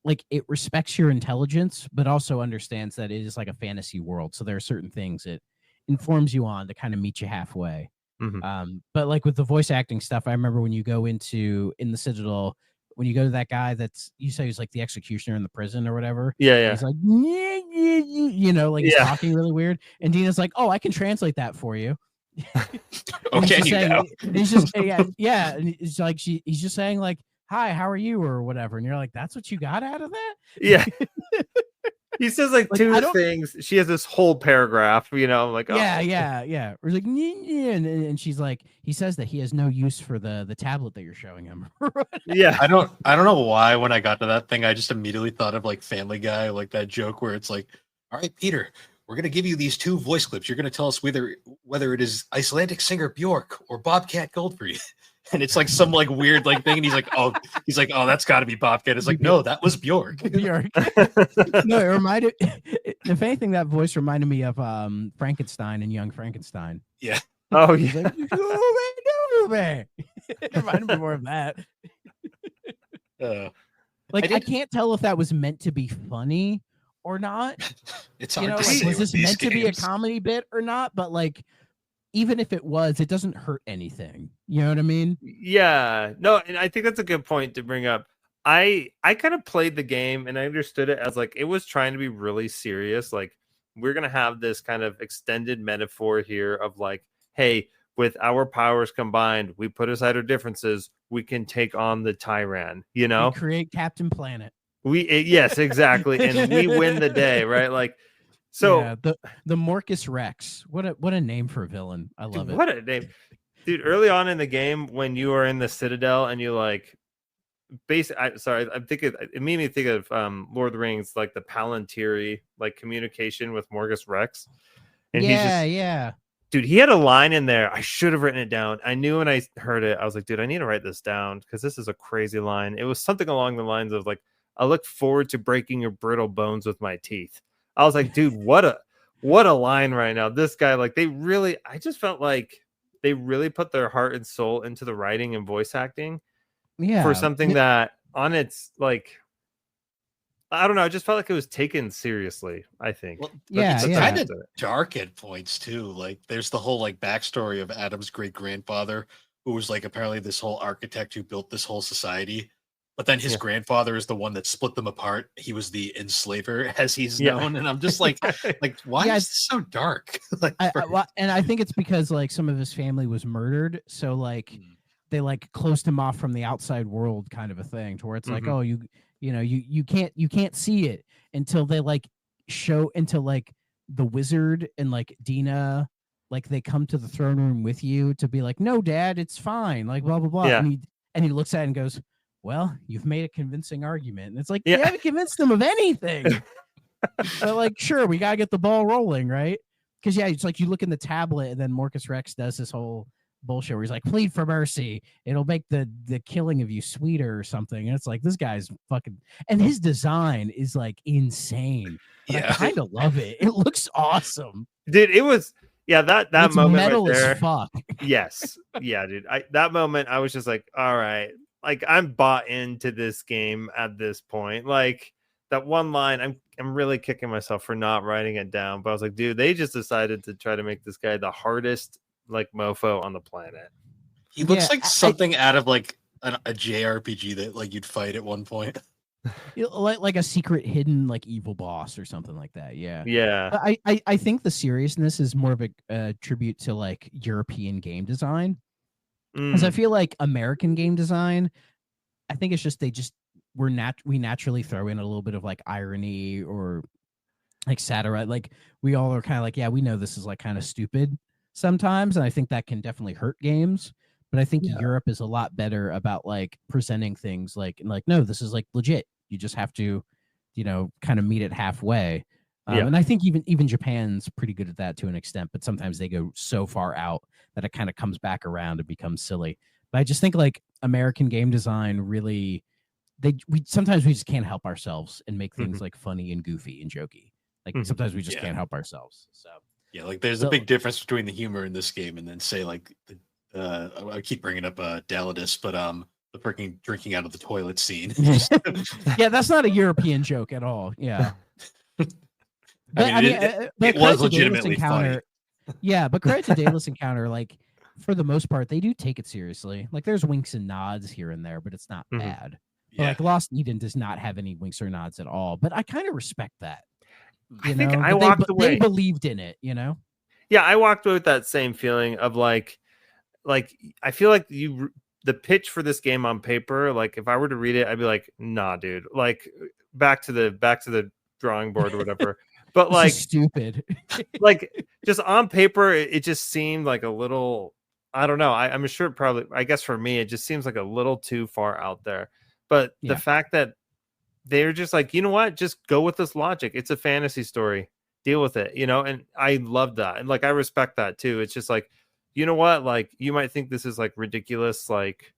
F: like it respects your intelligence, but also understands that it is like a fantasy world. So there are certain things it informs you on to kind of meet you halfway. But like with the voice acting stuff, I remember when you go in the Citadel, when you go to that guy that's, you say he's like the executioner in the prison or whatever.
G: Yeah.
F: He's like, like he's talking really weird. And Dina's like, oh, I can translate that for you.
E: Okay,
F: he's just yeah. And it's like he's just saying like, hi, how are you or whatever. And you're like, that's what you got out of that?
G: Yeah. He says like two things. She has this whole paragraph, like, oh.
F: Yeah. Or like, and she's like, he says that he has no use for the tablet that you're showing him.
E: Yeah. I don't know why when I got to that thing, I just immediately thought of like Family Guy, like that joke where it's like, all right, Peter, we're going to give you these two voice clips. You're going to tell us whether it is Icelandic singer Bjork or Bobcat Goldthread. And it's like some like weird like thing, and he's like, oh, that's got to be Bobcat. It's like, no, that was Bjork.
F: No, it reminded. If anything, that voice reminded me of Frankenstein and Young Frankenstein.
E: Yeah.
G: Oh yeah.
F: Like, it reminded me more of that. I can't tell if that was meant to be funny or not.
E: It's hard to
F: like,
E: say.
F: Was this meant to be a comedy bit or not? But like, even if it was, it doesn't hurt anything. You know what I mean?
G: Yeah. No, and I think that's a good point to bring up. I kind of played the game and I understood it as like it was trying to be really serious. Like we're going to have this kind of extended metaphor here of like, hey, with our powers combined, we put aside our differences, we can take on the Tyran,
F: We create Captain Planet.
G: Yes, exactly. And we win the day, right? Like, so
F: yeah, the Morcus Rex. What a name for a villain. I love it.
G: What a name. Dude, early on in the game when you are in the Citadel and you like I'm thinking it made me think of Lord of the Rings, like the Palantiri, like communication with Morgus Rex, and he's just
F: yeah.
G: dude, he had a line in there. I should have written it down. I knew when I heard it, I was like, dude, I need to write this down because this is a crazy line. It was something along the lines of like, I look forward to breaking your brittle bones with my teeth. I was like, dude, what a line right now. This guy, like, I just felt like they really put their heart and soul into the writing and voice acting for something that on its like, I don't know. I just felt like it was taken seriously, I think.
E: Well,
F: Yeah,
E: it's
F: yeah.
E: kind of dark at points too. Like there's the whole like backstory of Adam's great grandfather, who was like apparently this whole architect who built this whole society. But then his grandfather is the one that split them apart. He was the enslaver, as he's known. And I'm just like why is this so dark? Like,
F: and I think it's because like some of his family was murdered, so like they like closed him off from the outside world, kind of a thing, to where it's like, oh, you can't see it until they like show until like the wizard and like Dina, like they come to the throne room with you to be like, no, Dad, it's fine, like blah blah blah.
G: Yeah.
F: And he looks at it and goes, well, you've made a convincing argument. And it's like, you haven't convinced them of anything. But like, sure, we gotta get the ball rolling, right? Because it's like you look in the tablet, and then Morgus Rex does this whole bullshit where he's like, plead for mercy, it'll make the killing of you sweeter or something. And it's like, this guy's fucking, and his design is like insane. But I kind of love it. It looks awesome,
G: dude. It was that
F: it's
G: moment
F: metal
G: right there.
F: As fuck.
G: Yes, yeah, dude. That moment I was just like, all right, like I'm bought into this game at this point. Like that one line, I'm really kicking myself for not writing it down, but I was like, dude, they just decided to try to make this guy the hardest like mofo on the planet.
E: He looks like something out of like a JRPG that like you'd fight at one point.
F: Like a secret hidden like evil boss or something like that.
G: Yeah.
F: I think the seriousness is more of a tribute to like European game design, because I feel like American game design, I think it's just we naturally throw in a little bit of like irony or like satire. Like we all are kind of like, yeah, we know this is like kind of stupid sometimes, and I think that can definitely hurt games. But I think Europe is a lot better about like presenting things like no, this is like legit. You just have to, kind of meet it halfway. And I think even Japan's pretty good at that to an extent, but sometimes they go so far out that it kind of comes back around and becomes silly. But I just think like American game design really, sometimes we just can't help ourselves and make things like funny and goofy and jokey. Like sometimes we just can't help ourselves. So
E: yeah, like there's a big difference between the humor in this game and then say like I keep bringing up Dalladus, but the freaking drinking out of the toilet scene.
F: Yeah, that's not a European joke at all. Yeah.
E: It was legitimately funny.
F: Yeah, but credit to Daedalus Encounter, like for the most part, they do take it seriously. Like there's winks and nods here and there, but it's not bad. Yeah. But like Lost Eden does not have any winks or nods at all. But I kind of respect that.
G: I think I walked away.
F: They believed in it,
G: Yeah, I walked away with that same feeling of like I feel like the pitch for this game on paper, like if I were to read it, I'd be like, nah, dude, like back to the drawing board or whatever. But like
F: stupid.
G: Like just on paper, it just seemed like a little, I don't know. I'm sure probably, I guess for me, it just seems like a little too far out there. But the fact that they're just like, you know what, just go with this logic. It's a fantasy story. Deal with it, and I love that. And like, I respect that too. It's just like, you know what, like you might think this is like ridiculous, like,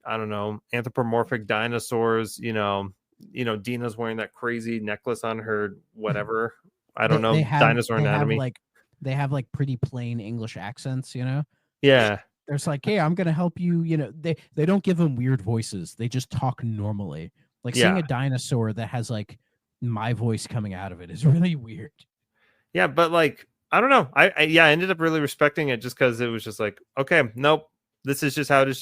G: I don't know, anthropomorphic dinosaurs, Dina's wearing that crazy necklace on her, whatever. I don't know. Dinosaur anatomy.
F: They have like pretty plain English accents,
G: Yeah.
F: There's like, hey, I'm gonna help you. They don't give them weird voices. They just talk normally. Like seeing a dinosaur that has like my voice coming out of it is really weird.
G: Yeah, but like, I don't know. I ended up really respecting it just because it was just like, okay, nope, this is just how it is.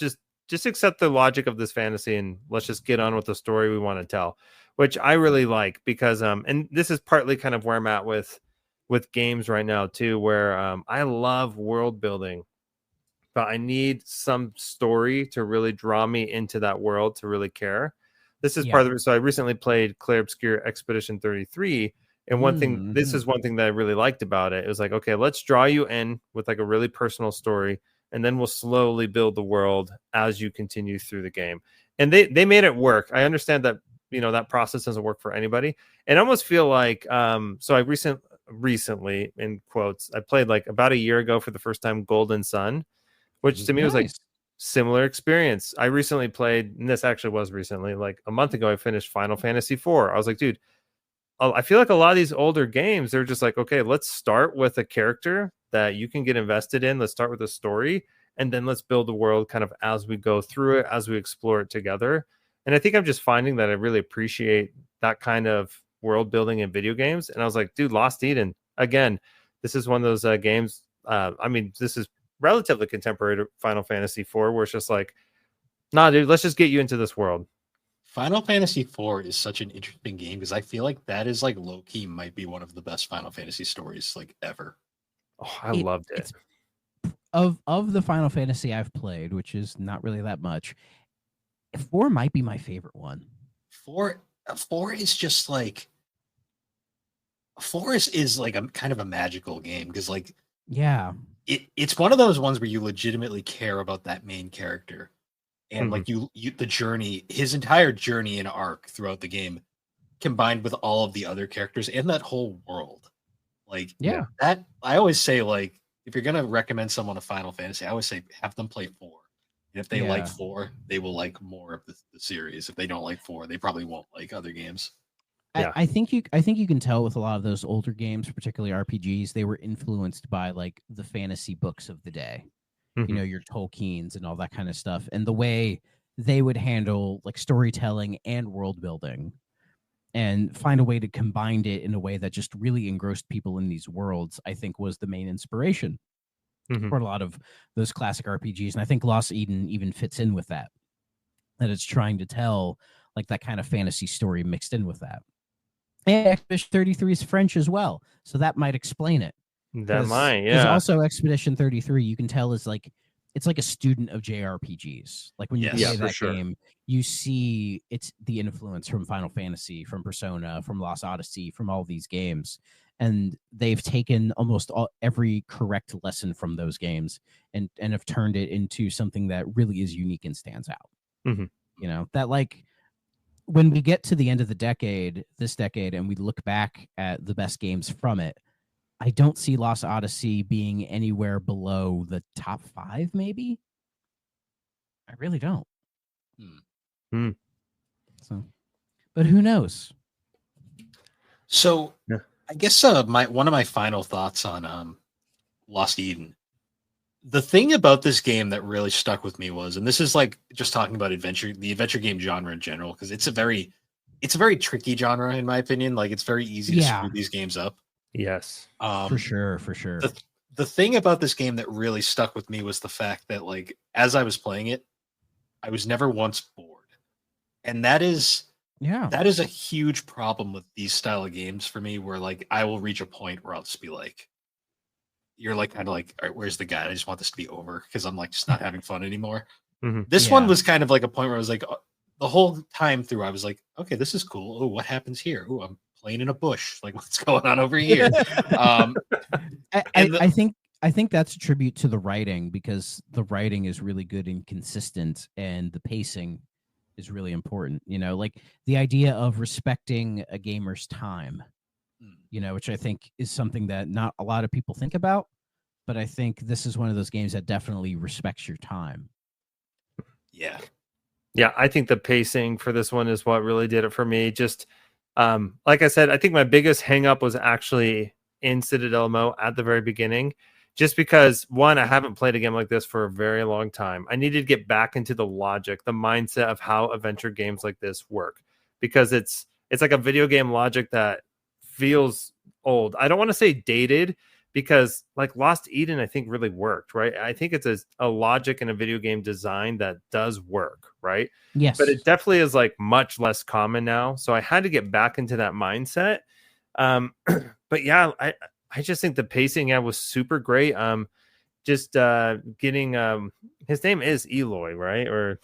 G: Just accept the logic of this fantasy and let's just get on with the story we want to tell, which I really like because and this is partly kind of where I'm at with games right now too, where I love world building, but I need some story to really draw me into that world to really care. This is part of it. So I recently played Clair Obscur Expedition 33. And this is one thing that I really liked about it. It was like, okay, let's draw you in with like a really personal story, and then we'll slowly build the world as you continue through the game. and they made it work. I understand that, you know, that process doesn't work for anybody. And I almost feel like so I recently, in quotes, I played like about a year ago for the first time Golden Sun, which to me was like
F: Nice.
G: similar experience. I recently played, and this actually was recently, like a month ago, I finished Final Fantasy IV. I was like, dude, I feel like a lot of these older games, they're just like, okay, let's start with a character that you can get invested in. Let's start with a story, and then let's build the world kind of as we go through it, as we explore it together. And I think I'm just finding that I really appreciate that kind of world building in video games. And I was like, dude, Lost Eden, again, this is one of those games. I mean, this is relatively contemporary to Final Fantasy IV, where it's just like, nah, dude, let's just get you into this world.
E: Final Fantasy IV is such an interesting game because I feel like that is like low key might be one of the best Final Fantasy stories like ever.
G: Oh, I loved it.
F: Of the Final Fantasy I've played, which is not really that much, 4 might be my favorite one.
E: 4 is just like 4 is like a kind of a magical game because like
F: Yeah.
E: it's one of those ones where you legitimately care about that main character. And like you the journey, his entire journey and arc throughout the game, combined with all of the other characters and that whole world. Like,
F: Yeah.
E: that I always say, like, if you're gonna recommend someone a Final Fantasy, I always say have them play 4. And if they like
F: Yeah.
E: 4, they will like more of the series. If they don't like 4, they probably won't like other games.
G: Yeah.
F: I think you can tell with a lot of those older games, particularly RPGs, they were influenced by like the fantasy books of the day. You know, your Tolkien's and all that kind of stuff, and the way they would handle like storytelling and world building and find a way to combine it in a way that just really engrossed people in these worlds, I think was the main inspiration for a lot of those classic RPGs. And I think Lost Eden even fits in with that it's trying to tell like that kind of fantasy story mixed in with that. And Expedition 33 is French as well, so that might explain it.
G: That might,
F: Because
G: yeah.
F: also Expedition 33, you can tell is like it's like a student of JRPGs. Like when you
E: Yes.
F: play
E: Yeah,
G: for
F: that
G: sure.
F: game, you see it's the influence from Final Fantasy, from Persona, from Lost Odyssey, from all these games, and they've taken almost every correct lesson from those games and have turned it into something that really is unique and stands out.
G: Mhm.
F: You know, that like when we get to the end of the decade, this decade, and we look back at the best games from it, I don't see Lost Odyssey being anywhere below the top 5, maybe. I really don't.
G: Hmm.
F: So, but who knows?
E: So
G: Yeah.
E: I guess one of my final thoughts on Lost Eden. The thing about this game that really stuck with me was, and this is like just talking about the adventure game genre in general, because it's a very tricky genre in my opinion. Like it's very easy to screw these games up.
G: Yes.
F: For sure.
E: The thing about this game that really stuck with me was the fact that like as I was playing it, I was never once bored. And that is a huge problem with these style of games for me, where like I will reach a point where I'll just be like, you're like kind of like, all right, where's the guy? I just want this to be over because I'm like just not having fun anymore. This one was kind of like a point where I was like, the whole time through, I was like, okay, this is cool. Oh, what happens here? Oh, I'm playing in a bush. Like, what's going on over here?
F: I think that's a tribute to the writing, because the writing is really good and consistent, and the pacing is really important. You know, like the idea of respecting a gamer's time, you know, which I think is something that not a lot of people think about, but I think this is one of those games that definitely respects your time.
E: Yeah.
G: Yeah, I think the pacing for this one is what really did it for me. Just like I said, I think my biggest hang up was actually in Citadel Mo at the very beginning, just because one, I haven't played a game like this for a very long time. I needed to get back into the logic, the mindset of how adventure games like this work, because it's like a video game logic that feels old. I don't want to say dated, because like Lost Eden, I think really worked, right? I think it's a logic in a video game design that does work, right?
F: Yes.
G: But it definitely is like much less common now. So I had to get back into that mindset. But yeah, I just think the pacing was super great. Just getting his name is Eloy, right? Or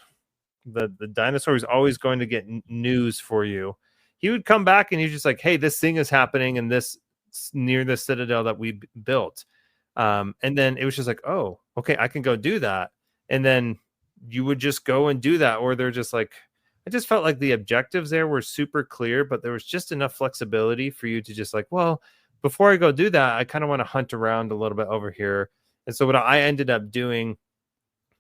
G: the dinosaur is always going to get news for you. He would come back and he's just like, hey, this thing is happening in this near the citadel that we built. And then it was just like, oh, okay, I can go do that. And then you would just go and do that, or they're just like, I just felt like the objectives there were super clear, but there was just enough flexibility for you to just like, well, before I go do that, I kind of want to hunt around a little bit over here. And so what I ended up doing,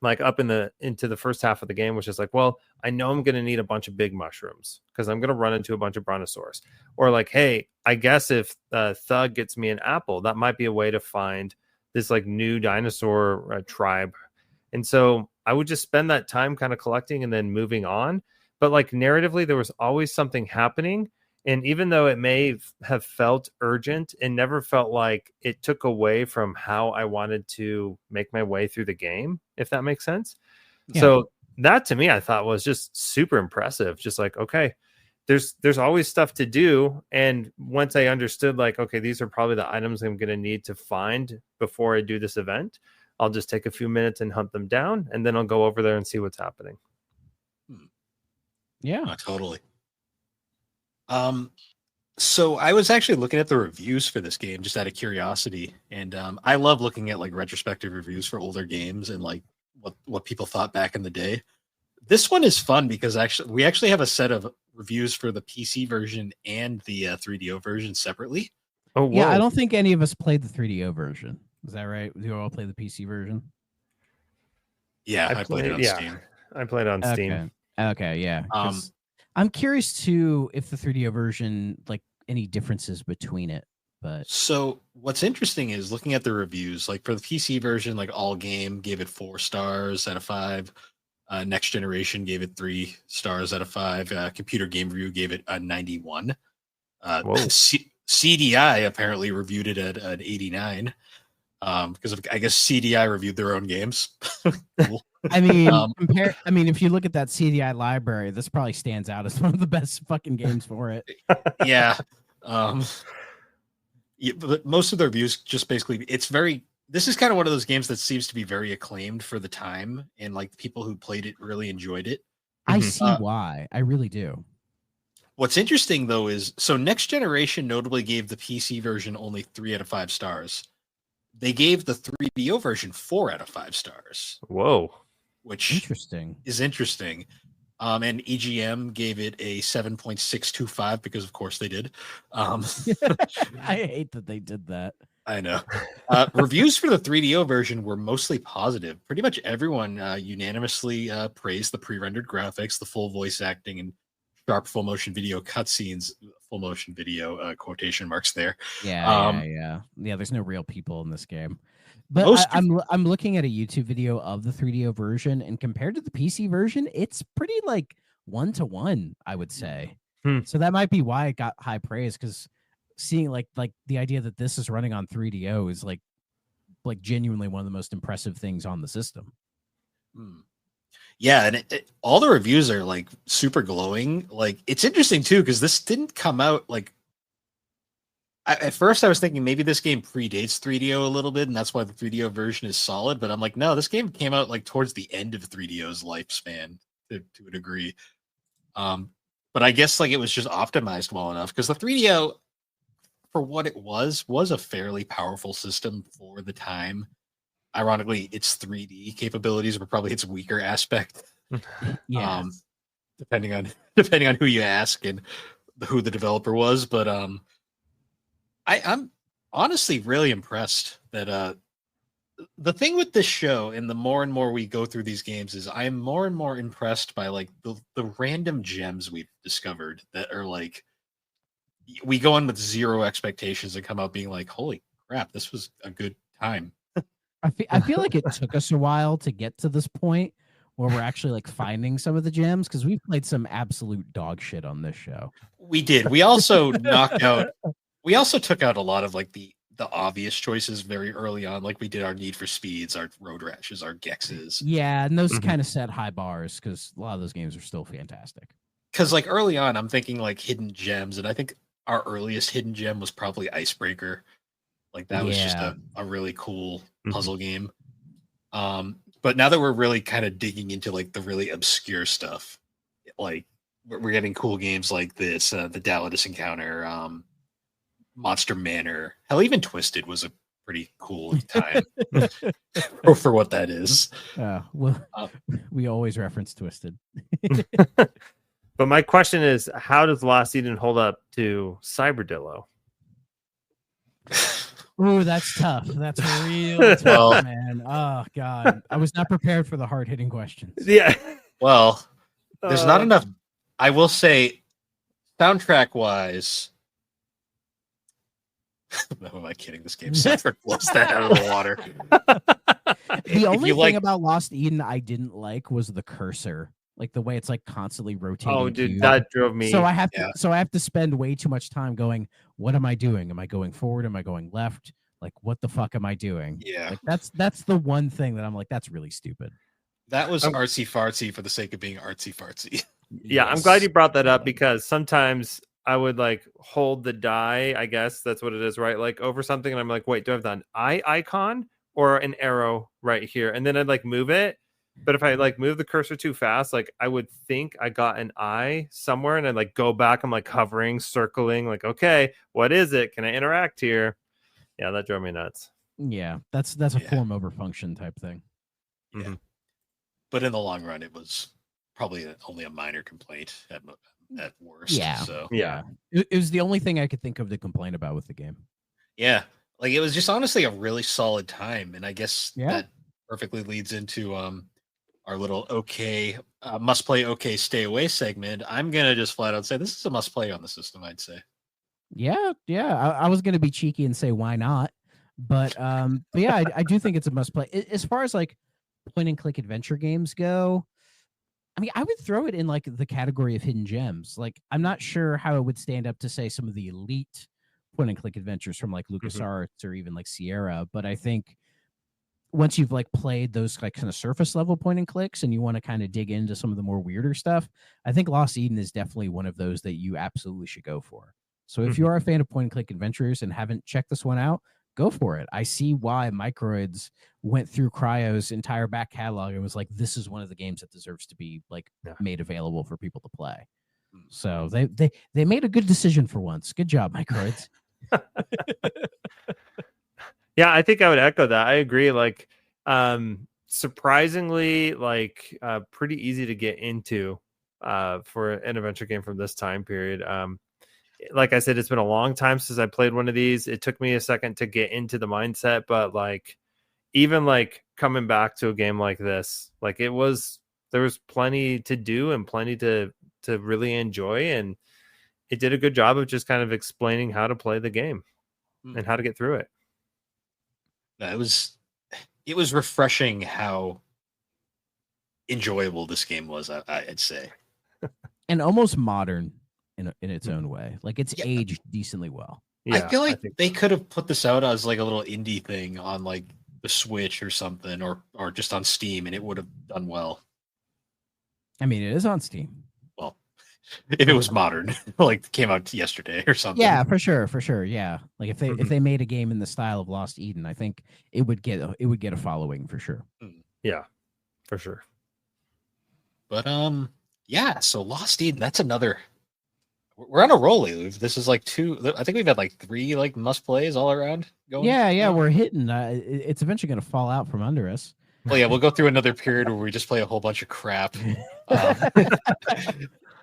G: like up into the first half of the game, was just like, well, I know I'm going to need a bunch of big mushrooms because I'm going to run into a bunch of brontosaurs. Or like, hey, I guess if Thug gets me an apple, that might be a way to find this like new dinosaur tribe. And so I would just spend that time kind of collecting and then moving on. But like narratively, there was always something happening. And even though it may have felt urgent, it never felt like it took away from how I wanted to make my way through the game, if that makes sense. Yeah. So that to me, I thought was just super impressive. Just like, okay, there's always stuff to do. And once I understood like, okay, these are probably the items I'm going to need to find before I do this event, I'll just take a few minutes and hunt them down. And then I'll go over there and see what's happening.
E: Yeah, totally. So I was actually looking at the reviews for this game just out of curiosity, and I love looking at like retrospective reviews for older games and like what people thought back in the day. This one is fun because we actually have a set of reviews for the PC version and the 3DO version separately.
F: Oh, whoa. Yeah, I don't think any of us played the 3DO version. Is that right? You all play the PC version?
E: Yeah, I played it on Steam.
G: I played on Steam.
F: Okay, yeah. I'm curious too if the 3DO version, like any differences between it. But
E: so what's interesting is looking at the reviews, like for the PC version, like All Game gave it 4 stars out of 5. Next Generation gave it 3 stars out of 5. Computer Game Review gave it a 91. CDI apparently reviewed it at an 89. Because I guess CDI reviewed their own games. Cool.
F: I mean, if you look at that CDI library, this probably stands out as one of the best fucking games for it.
E: Yeah. Yeah, but most of the reviews just basically, this is kind of one of those games that seems to be very acclaimed for the time, and like the people who played it really enjoyed it.
F: I see why. I really do.
E: What's interesting though is, so Next Generation notably gave the PC version only 3 out of 5 stars. They gave the 3DO version 4 out of 5 stars.
G: Whoa.
E: Which
F: is interesting.
E: And EGM gave it a 7.625 because of course they did.
F: I hate that they did that.
E: I know. Reviews for the 3DO version were mostly positive. Pretty much everyone unanimously praised the pre-rendered graphics, the full voice acting, and sharp full motion video cutscenes. Full motion video quotation marks there.
F: Yeah. There's no real people in this game. But I'm looking at a YouTube video of the 3DO version, and compared to the PC version, it's pretty like 1-to-1, I would say. So that might be why it got high praise, because seeing like the idea that this is running on 3DO is like genuinely one of the most impressive things on the system.
E: Yeah, and all the reviews are like super glowing. Like it's interesting too because this didn't come out like. At first, I was thinking maybe this game predates 3DO a little bit, and that's why the 3DO version is solid. But I'm like, no, this game came out like towards the end of 3DO's lifespan to a degree. But I guess like it was just optimized well enough because the 3DO, for what it was a fairly powerful system for the time. Ironically, its 3D capabilities were probably its weaker aspect.
F: Yeah.
E: Depending on who you ask and who the developer was, but I'm honestly really impressed that the thing with this show, and the more and more we go through these games, is I'm more and more impressed by like the random gems we've discovered that are like we go in with zero expectations and come out being like, holy crap, this was a good time.
F: I feel like it took us a while to get to this point where we're actually like finding some of the gems, because we've played some absolute dog shit on this show.
E: We did. We also we also took out a lot of like the obvious choices very early on, like we did our Need for Speeds, our Road Rashes, our Gexes.
F: Yeah, and those kind of set high bars because a lot of those games are still fantastic.
E: Because like early on, I'm thinking like hidden gems, and I think our earliest hidden gem was probably Icebreaker. Like that was just a really cool puzzle game. But now that we're really kind of digging into like the really obscure stuff, like we're getting cool games like this, the Daedalus Encounter, Monster Manor. Hell, even Twisted was a pretty cool time for what that is.
F: Well,
E: Uh,
F: we always reference Twisted.
G: But my question is, how does Lost Eden hold up to Cyberdillo?
F: Ooh, that's tough. That's real tough, man. Oh God, I was not prepared for the hard hitting questions.
G: Yeah.
E: Well, there's not enough. I will say, soundtrack wise. No, am I kidding? This game soundtrack blows that out of the water.
F: The only thing about Lost Eden I didn't like was the cursor, like the way it's like constantly rotating.
G: Oh, dude,
F: cube.
G: that drove me.
F: So I have to. So I have to spend way too much time going. What am I doing? Am I going forward? Am I going left? Like, what the fuck am I doing?
E: Yeah,
F: like that's the one thing that I'm like, that's really stupid.
E: That was artsy fartsy for the sake of being artsy fartsy.
G: Yeah, I'm glad you brought that up because sometimes I would like hold the die, I guess that's what it is, right? Like over something, and I'm like, wait, do I have an eye icon or an arrow right here? And then I'd like move it. But if I like move the cursor too fast, like I would think I got an eye somewhere, and I'd like go back. I'm like hovering, circling, like, okay, what is it? Can I interact here? Yeah, that drove me nuts.
F: Yeah, that's a form over function type thing.
E: Yeah. Mm-hmm. But in the long run, it was probably only a minor complaint at worst.
F: Yeah.
E: So
F: yeah, it was the only thing I could think of to complain about with the game.
E: Yeah, like it was just honestly a really solid time, and I guess that perfectly leads into our little must play, stay away segment. I'm gonna just flat out say this is a must play on the system. I'd say.
F: Yeah. I was gonna be cheeky and say why not, but yeah, I do think it's a must play. As far as like point and click adventure games go, I mean, I would throw it in like the category of hidden gems. Like, I'm not sure how it would stand up to say some of the elite point and click adventures from like LucasArts or even like Sierra, but I think once you've like played those like kind of surface level point and clicks and you want to kind of dig into some of the more weirder stuff, I think Lost Eden is definitely one of those that you absolutely should go for. So if you are a fan of point and click adventures and haven't checked this one out, go for it. I see why Microids went through Cryo's entire back catalog and was like, this is one of the games that deserves to be like made available for people to play. So they made a good decision for once. Good job, Microids.
G: Yeah, I think I would echo that. I agree. Like, surprisingly, like, pretty easy to get into for an adventure game from this time period. Like I said, it's been a long time since I played one of these. It took me a second to get into the mindset, but like, even like coming back to a game like this, like there was plenty to do and plenty to really enjoy, and it did a good job of just kind of explaining how to play the game and how to get through it.
E: It was refreshing how enjoyable this game was, I'd say,
F: and almost modern in its own way. Like it's aged decently well.
E: Yeah, I feel like they could have put this out as like a little indie thing on like the Switch or something, or just on Steam, and it would have done well.
F: I mean, it is on Steam.
E: Well, if it was modern, like came out yesterday or something.
F: Yeah, for sure. Yeah, like if they made a game in the style of Lost Eden, I think it would get a following for sure.
G: Yeah, for sure.
E: But yeah. So Lost Eden, that's another. We're on a roll, Luv. This is like I think we've had like 3 like must plays all around going.
F: Yeah, we're hitting. It's eventually going to fall out from under us.
E: Well, yeah, we'll go through another period where we just play a whole bunch of crap.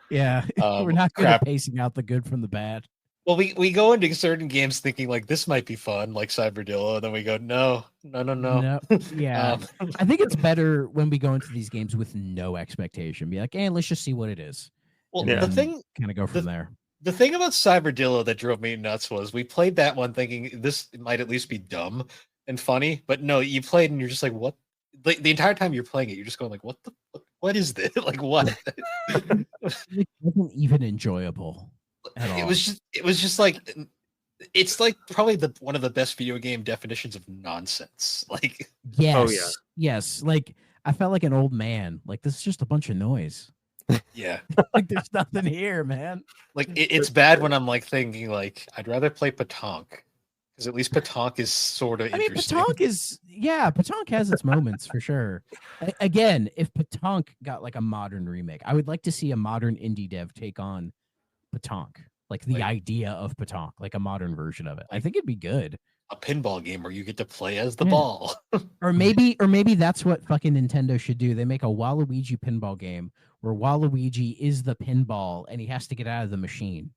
F: Yeah, we're not good at pacing out the good from the bad.
E: Well, we go into certain games thinking like this might be fun, like Cyberdillo, and then we go, no.
F: Yeah, I think it's better when we go into these games with no expectation. Be like, hey, let's just see what it is.
E: Well, the thing
F: kind of go from there.
E: The thing about Cyberdillo that drove me nuts was we played that one thinking this might at least be dumb and funny, but no, you played and you're just like, what? Like the entire time you're playing it, you're just going like, what is this? Like what?
F: It wasn't even enjoyable at all.
E: It was just like it's like probably one of the best video game definitions of nonsense. Like
F: yes. Like I felt like an old man. Like this is just a bunch of noise.
E: Yeah.
F: Like there's nothing here, man.
E: Like it's bad when I'm like thinking like I'd rather play Petanque because at least Petanque is sort of interesting.
F: Petanque has its moments for sure. Again, if Petanque got like a modern remake, I would like to see a modern indie dev take on Petanque, like the idea of Petanque, like a modern version of it. I think it'd be good.
E: a pinball game where you get to play as the
F: Yeah.
E: ball.
F: Or maybe that's what fucking Nintendo should do. They make a Waluigi pinball game where Waluigi is the pinball and he has to get out of the machine.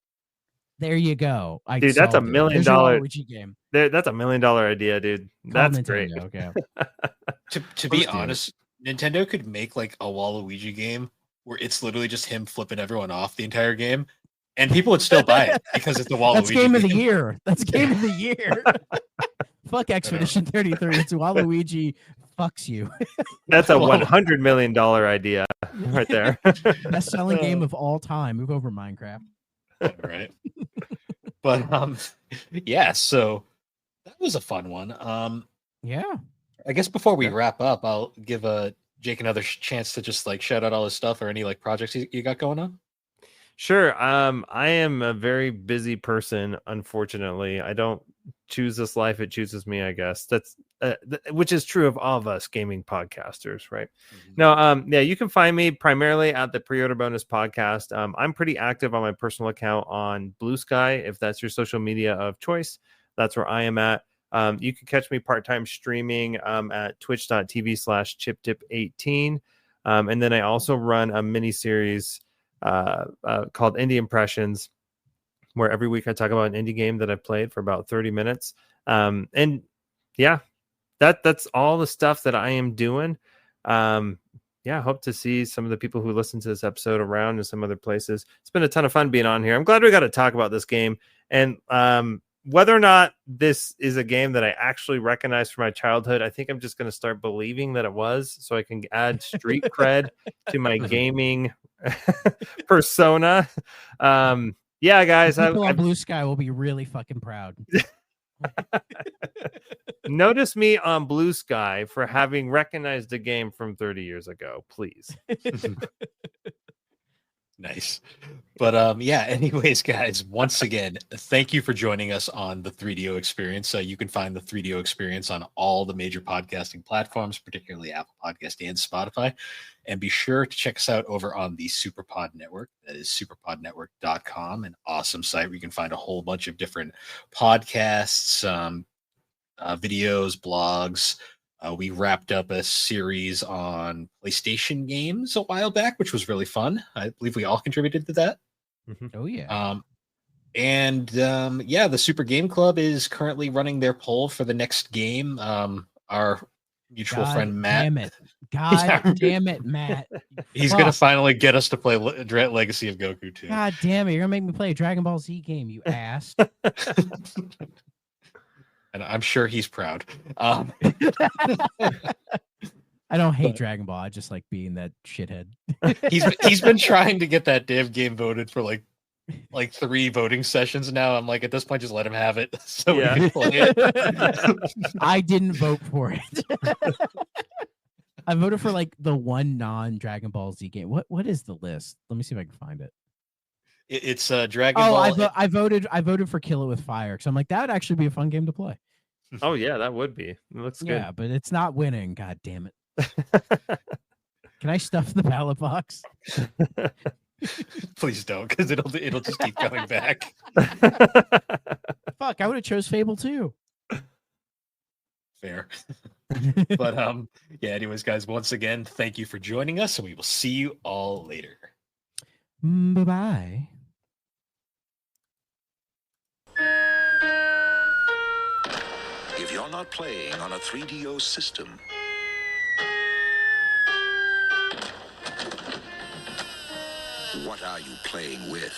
F: There you go.
G: Dude, that's $1 million.
F: There's your Waluigi game.
G: That's $1 million idea, dude.
F: Called
G: That's
F: Nintendo,
G: great.
F: Okay.
E: To be
F: Let's do it.
E: honest, Nintendo could make like a Waluigi game where it's literally just him flipping everyone off the entire game, and people would still buy it because it's the Waluigi.
F: That's game of the year. That's game of the year. Fuck Expedition 33. It's Waluigi fucks you.
G: That's a $100 million idea right there.
F: Best selling game of all time. Move over, Minecraft.
E: Right. But yeah, so that was a fun one.
F: Yeah.
E: I guess before we wrap up, I'll give Jake another chance to just like shout out all his stuff or any like projects you got going on.
G: Sure. I am a very busy person, unfortunately. I don't choose this life, it chooses me, I guess. That's which is true of all of us gaming podcasters, right?
E: Mm-hmm.
G: No, yeah, you can find me primarily at the Pre-Order Bonus podcast. I'm pretty active on my personal account on Blue Sky. If that's your social media of choice, that's where I am at. You can catch me part-time streaming at twitch.tv/chiptip18. And then I also run a mini series called Indie Impressions, where every week I talk about an indie game that I've played for about 30 minutes. And yeah, that's all the stuff that I am doing. Yeah, I hope to see some of the people who listen to this episode around in some other places. It's been a ton of fun being on here. I'm glad we got to talk about this game. And whether or not this is a game that I actually recognize from my childhood, I think I'm just going to start believing that it was, so I can add street cred to my gaming persona. Yeah, guys,
F: People on Blue Sky will be really fucking proud.
G: Notice me on Blue Sky for having recognized a game from 30 years ago, please.
E: Nice. But yeah, anyways, guys, once again, thank you for joining us on the 3DO Experience. You can find the 3DO Experience on all the major podcasting platforms, particularly Apple Podcast and Spotify. And be sure to check us out over on the Superpod Network. That is superpodnetwork.com, an awesome site where you can find a whole bunch of different podcasts, videos, blogs. We wrapped up a series on PlayStation games a while back, which was really fun. I believe we all contributed to that.
F: Oh, yeah.
E: Yeah, the Super Game Club is currently running their poll for the next game. Our mutual friend Matt.
F: Damn it. God damn it, Matt.
E: He's going to finally get us to play Legacy of Goku 2.
F: God damn it. You're going to make me play a Dragon Ball Z game, you ass.
E: And I'm sure he's proud.
F: I don't hate Dragon Ball. I just like being that shithead.
E: He's been trying to get that damn game voted for like 3 voting sessions now. I'm like, at this point, just let him have it so we can play it.
F: I didn't vote for it. I voted for like the one non-Dragon Ball Z game. What is the list? Let me see if I can find it.
E: It's Dragon Ball.
F: I voted for Kill It With Fire because I'm like, that would actually be a fun game to play.
G: Oh yeah, that would be. It looks good.
F: Yeah, but it's not winning. God damn it. Can I stuff the ballot box?
E: Please don't, because it'll just keep coming back.
F: Fuck, I would have chose Fable 2.
E: Fair. But yeah, anyways, guys, once again, thank you for joining us, and we will see you all later.
F: Bye-bye.
B: If you're not playing on a 3DO system, what are you playing with?